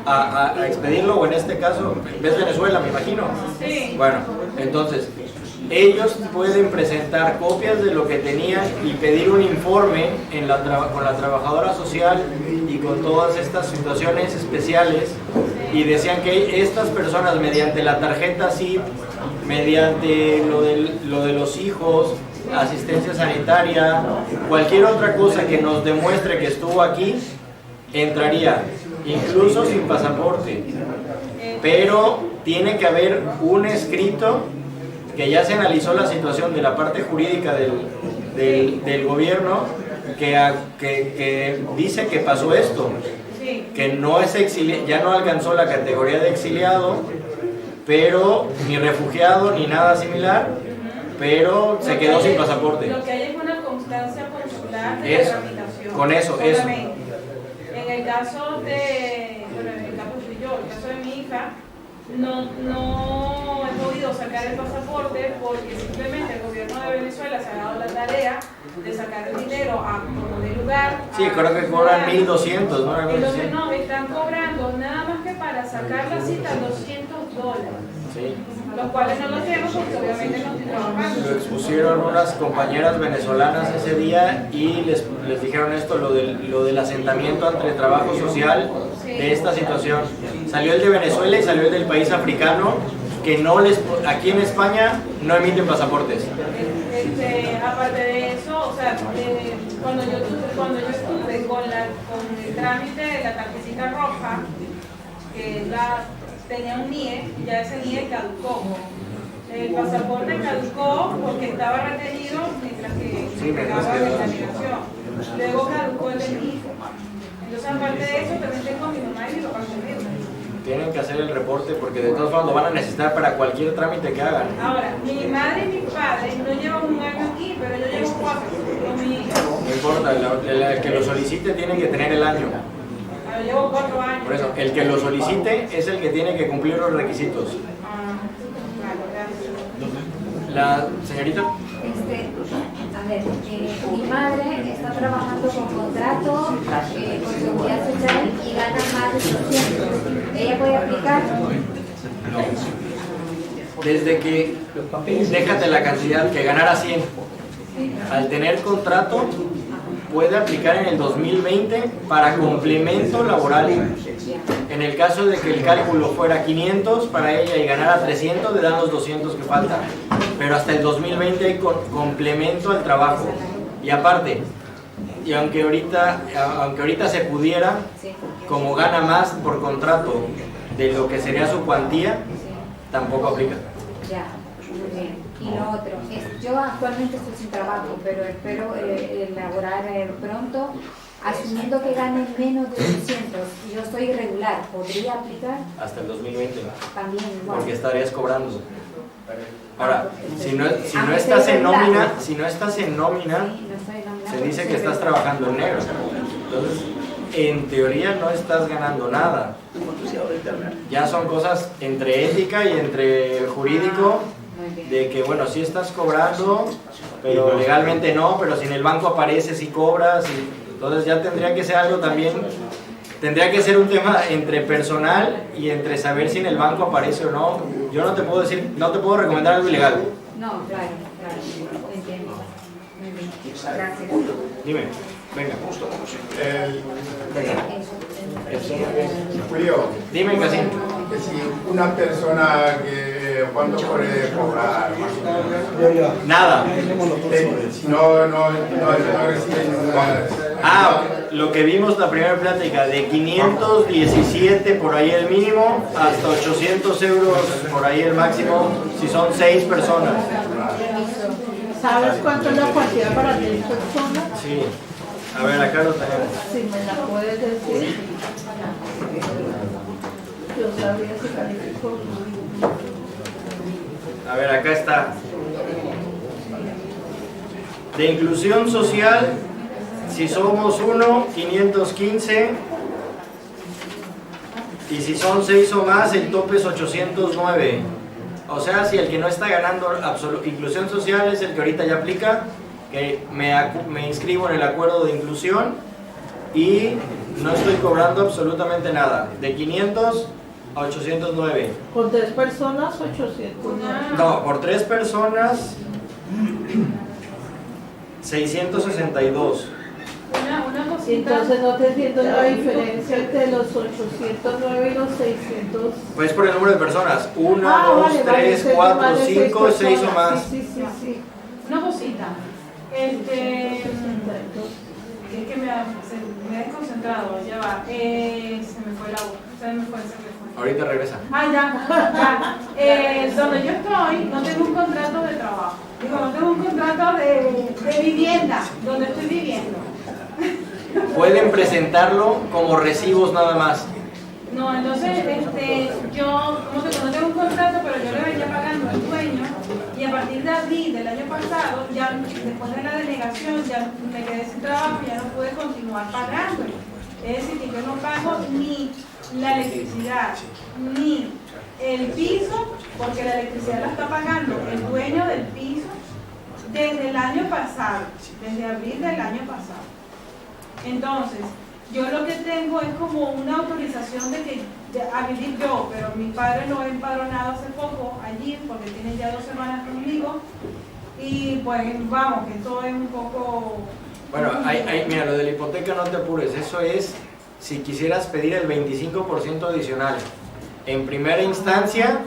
a expedirlo, o en este caso es Venezuela, me imagino. Sí. Bueno, entonces ellos pueden presentar copias de lo que tenían y pedir un informe con la trabajadora social y con todas estas situaciones especiales, y decían que estas personas, mediante la tarjeta SIP, mediante lo de los hijos, asistencia sanitaria, cualquier otra cosa que nos demuestre que estuvo aquí, entraría, incluso sin pasaporte. Pero tiene que haber un escrito que ya se analizó la situación de la parte jurídica del gobierno, que dice que pasó esto, que no es ya no alcanzó la categoría de exiliado, pero ni refugiado ni nada similar, pero se quedó sin pasaporte. Lo que hay es una constancia consular de Eso, la tramitación. con eso, eso. Solamente. En el caso de, bueno, en el caso soy yo, el caso de mi hija, no he podido sacar el pasaporte porque simplemente el gobierno de Venezuela se ha dado la tarea de sacar el dinero a como de lugar. Sí, creo que cobran 1.200, ¿no? Entonces no, me están cobrando nada más que para sacar la cita $200. Sí. Los cuales no los tengo porque obviamente no estoy trabajando. Lo expusieron unas compañeras venezolanas ese día y les dijeron esto, lo del asentamiento entre trabajo social de esta situación. Salió el de Venezuela y salió el del país africano que no aquí en España no emiten pasaportes. Aparte de eso, o sea, cuando yo estuve con el trámite de la tarjetita roja, que tenía un NIE, ya ese NIE caducó. El pasaporte caducó porque estaba retenido mientras que llegaba la examinación. Luego caducó el de mi hijo. Entonces, aparte de eso, también tengo a mi mamá y mi papá conmigo. Tienen que hacer el reporte porque de todas formas lo van a necesitar para cualquier trámite que hagan. Ahora, mi madre y mi padre no llevan un año aquí, pero yo llevo 4 con mi hija. No importa, el que lo solicite tiene que tener el año. Yo llevo 4 años. Por eso, el que lo solicite es el que tiene que cumplir los requisitos. La señorita. A ver, mi madre está trabajando con contrato, con seguridad social y gana más de 600. ¿Ella puede aplicar? Desde que, déjate la cantidad, que ganara 100. Al tener contrato, puede aplicar en el 2020 para complemento laboral. En el caso de que el cálculo fuera 500 para ella y ganara 300, le dan los 200 que faltan. Pero hasta el 2020 hay complemento al trabajo. Y aparte, y aunque ahorita se pudiera, como gana más por contrato de lo que sería su cuantía, tampoco aplica. Ya, muy bien. Y lo otro, yo actualmente estoy sin trabajo, pero espero elaborar pronto, asumiendo que gane menos de 600, y yo estoy irregular, ¿podría aplicar? Hasta el 2020. También igual. Porque estarías cobrando. Ahora, si no estás en nómina, se dice que estás trabajando en negro. Entonces, en teoría no estás ganando nada. Ya son cosas entre ética y entre jurídico, de que bueno, sí estás cobrando, pero legalmente no, pero si en el banco aparece si cobras, entonces ya tendría que ser algo también, tendría que ser un tema entre personal y entre saber si en el banco aparece o no. Yo no te puedo decir, no te puedo recomendar algo ilegal. No, claro, entiendo. Muy bien, gracias. Dime, venga. Julio, dime, Casín. Que si una persona que ¿cuánto puede cobrar? Nada. No recibe ninguna. Lo que vimos la primera plática, de 517 por ahí el mínimo, hasta 800 euros por ahí el máximo, si son 6 personas. ¿Sabes cuánto es la cuantía para 10 personas? Sí. A ver, acá lo tenemos. Si me la puedes decir. Yo sabría si califico. A ver, acá está. De inclusión social, si somos 1, 515. Y si son 6 o más, el tope es 809. O sea, si el que no está ganando inclusión social es el que ahorita ya aplica, que me inscribo en el acuerdo de inclusión y no estoy cobrando absolutamente nada. De 500 a 809. ¿Con 3 personas, 800? No, por 3 personas, 662. Una cosita. Entonces no te entiendo la diferencia entre los 809 y los 600. Pues por el número de personas. 1, 2, 3, 4, 5, 6 o más. Sí. Una cosita. Es que me he desconcentrado, ya va. Se me fue la voz. Se me fue. Ahorita regresa. Ya. Donde yo estoy, no tengo un contrato de trabajo. Digo, no tengo un contrato de vivienda, donde estoy viviendo. Pueden presentarlo como recibos nada más. No, entonces, yo, como que no tengo un contrato, pero yo le venía pagando al dueño, y a partir de abril del pasado, ya después de la denegación, ya me quedé sin trabajo, ya no pude continuar pagando. Es decir, que yo no pago ni la electricidad, ni el piso, porque la electricidad la está pagando el dueño del piso desde el año pasado, desde abril del año pasado. Entonces, yo lo que tengo es como una autorización de que a vivir yo, pero mi padre lo he empadronado hace poco allí, porque tiene ya 2 semanas conmigo, y pues vamos, que esto es un poco... Bueno, mira, lo de la hipoteca no te apures, eso es si quisieras pedir el 25% adicional. En primera instancia,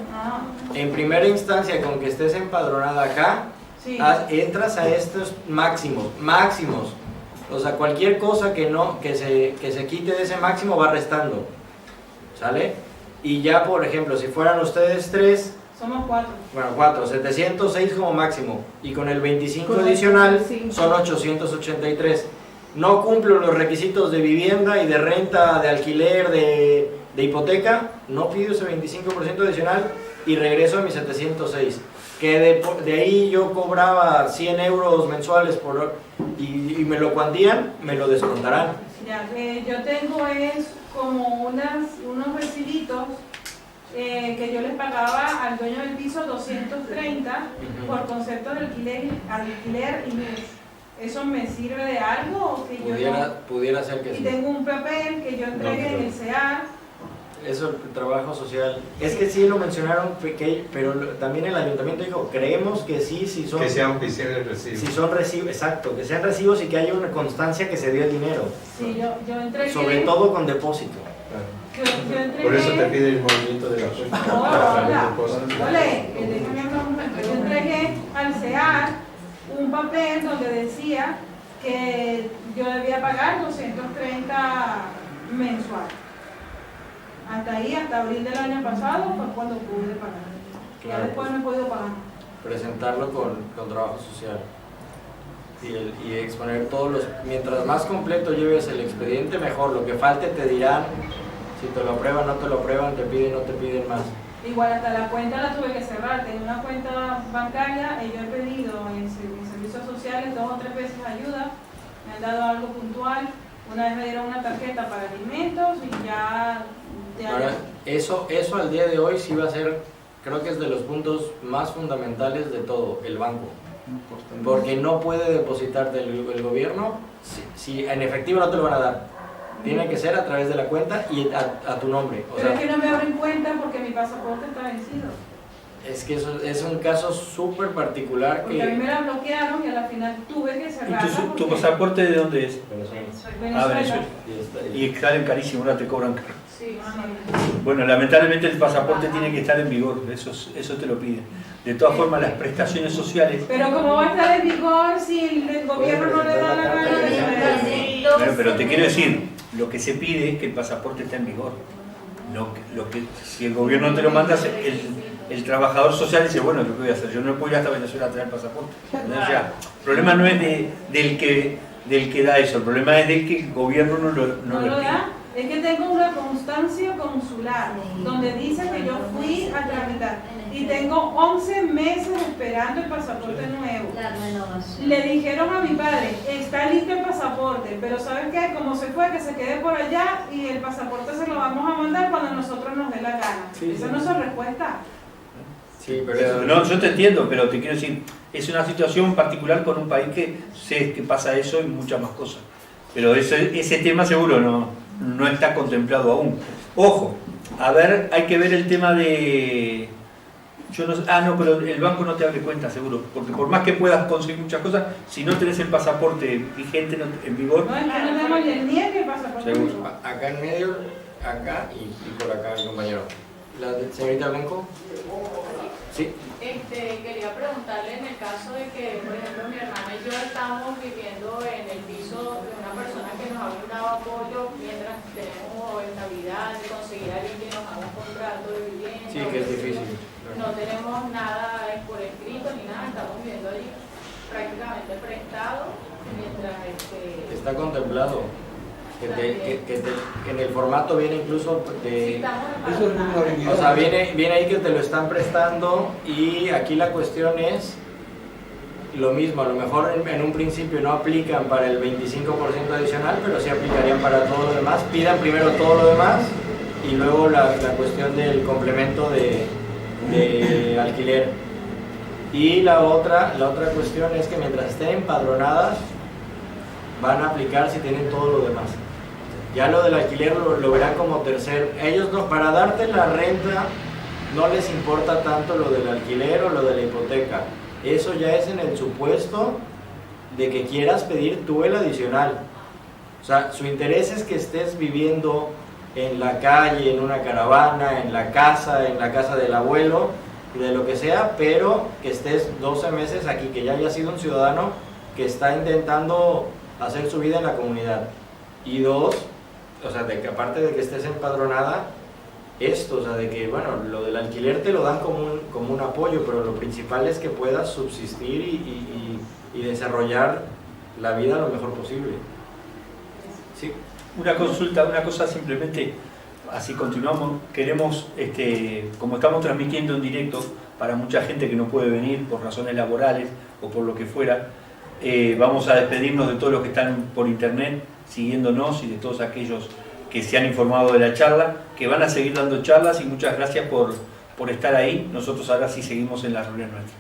con que estés empadronada acá, sí, entras a estos máximos. O sea, cualquier cosa que se quite de ese máximo va restando, ¿sale? Y ya, por ejemplo, si fueran ustedes 3, somos 4. Bueno, 4, 706 como máximo, y con el 25 adicional son 883. No cumplo los requisitos de vivienda y de renta, de alquiler, de hipoteca, no pido ese 25% adicional y regreso a mis 706. Que de ahí yo cobraba 100 euros mensuales y me lo cuantían, me lo descontarán. Ya, yo tengo es como unos recibitos que yo les pagaba al dueño del piso 230 por concepto de alquiler y luz. ¿Eso me sirve de algo? O que pudiera ser que sí. Y tengo un papel que yo entregué en el CEAR. Eso, el trabajo social. Es que sí lo mencionaron, pero también el ayuntamiento dijo, creemos que sí, si son... Que sean oficiales recibos. Si son recibos, exacto, que sean recibos y que haya una constancia que se dio el dinero. Sí, yo entregué... Sobre todo con depósito. Yo entregué... Por eso te pide el movimiento de la cuenta. Yo entregué al CEAR un papel donde decía que yo debía pagar 230 mensual. Hasta ahí, hasta abril del año pasado, fue cuando pude pagar. Claro, ya después no he podido pagar. Presentarlo con trabajo social y exponer todos los... Mientras más completo lleves el expediente, mejor. Lo que falte te dirán, si te lo aprueban, no te lo aprueban, te piden, no te piden más. Igual hasta la cuenta la tuve que cerrar. Tenía una cuenta bancaria y yo he pedido en servicios sociales 2 o 3 veces ayuda. Me han dado algo puntual. Una vez me dieron una tarjeta para alimentos y ya... Ahora, eso al día de hoy sí va a ser, creo que es de los puntos más fundamentales de todo, el banco. Porque no puede depositarte el gobierno si en efectivo no te lo van a dar. Tiene que ser a través de la cuenta y a tu nombre. Pero es que no me abren cuenta porque mi pasaporte está vencido. Es que eso es un caso súper particular. Porque a mí me la bloquearon y a la final tuve que cerrarla. ¿Y tu pasaporte de dónde es? Venezuela. Ah, Venezuela. Y salen carísimo, ahora te cobran caro. Sí, bueno, lamentablemente el pasaporte tiene que estar en vigor, eso te lo piden. De todas formas, las prestaciones sociales... Pero ¿cómo va a estar en vigor si el gobierno no le da la gana de... Bueno, pero te quiero decir, lo que se pide es que el pasaporte esté en vigor. Si el gobierno te lo manda, el trabajador social dice, bueno, ¿qué voy a hacer? Yo no puedo ir hasta Venezuela a traer el pasaporte. O sea, el problema no es del que da eso, el problema es del que el gobierno no lo da. Es que tengo una constancia consular donde dice que yo fui a tramitar y tengo 11 meses esperando el pasaporte nuevo. Le dijeron a mi padre, está listo el pasaporte, pero ¿saben qué? Como se fue, que se quede por allá y el pasaporte se lo vamos a mandar cuando nosotros nos dé la gana. Esa no es su respuesta. Sí, pero... No, yo te entiendo, pero te quiero decir, es una situación particular con un país que sé que pasa eso y muchas más cosas. Pero ese tema seguro no está contemplado aún. Ojo, a ver, hay que ver el tema de... pero el banco no te abre cuenta, seguro. Porque por más que puedas conseguir muchas cosas, si no tenés el pasaporte vigente en vigor... No, es que no tenemos ni el pasaporte. Seguro. Acá en medio, acá y por acá, mi compañero. ¿La señorita Blanco? Sí. Quería preguntarle en el caso de que, por ejemplo, mi hermana y yo estamos viviendo en el piso de una persona que nos ha brindado apoyo mientras tenemos estabilidad de conseguir a alguien que nos haga un contrato de vivienda. Sí, que es difícil. No tenemos nada por escrito ni nada, estamos viviendo allí prácticamente prestado mientras está contemplado. Que en el formato viene incluso o sea, viene ahí que te lo están prestando y aquí la cuestión es lo mismo, a lo mejor en un principio no aplican para el 25% adicional, pero sí aplicarían para todo lo demás. Pidan primero todo lo demás y luego la cuestión del complemento de alquiler. Y la otra cuestión es que mientras estén empadronadas van a aplicar si tienen todo lo demás. Ya lo del alquiler lo verán como tercer. Ellos no, para darte la renta no les importa tanto lo del alquiler o lo de la hipoteca. Eso ya es en el supuesto de que quieras pedir tú el adicional. O sea, su interés es que estés viviendo en la calle, en una caravana, en la casa del abuelo, de lo que sea, pero que estés 12 meses aquí, que ya haya sido un ciudadano que está intentando hacer su vida en la comunidad. Y dos, o sea, de que aparte de que estés empadronada, o sea, de que, bueno, lo del alquiler te lo dan como un apoyo, pero lo principal es que puedas subsistir y desarrollar la vida lo mejor posible. Sí, una consulta, una cosa simplemente, así continuamos. Queremos, como estamos transmitiendo en directo para mucha gente que no puede venir por razones laborales o por lo que fuera, vamos a despedirnos de todos los que están por internet siguiéndonos y de todos aquellos que se han informado de la charla, que van a seguir dando charlas, y muchas gracias por estar ahí. Nosotros ahora sí seguimos en la reunión nuestra.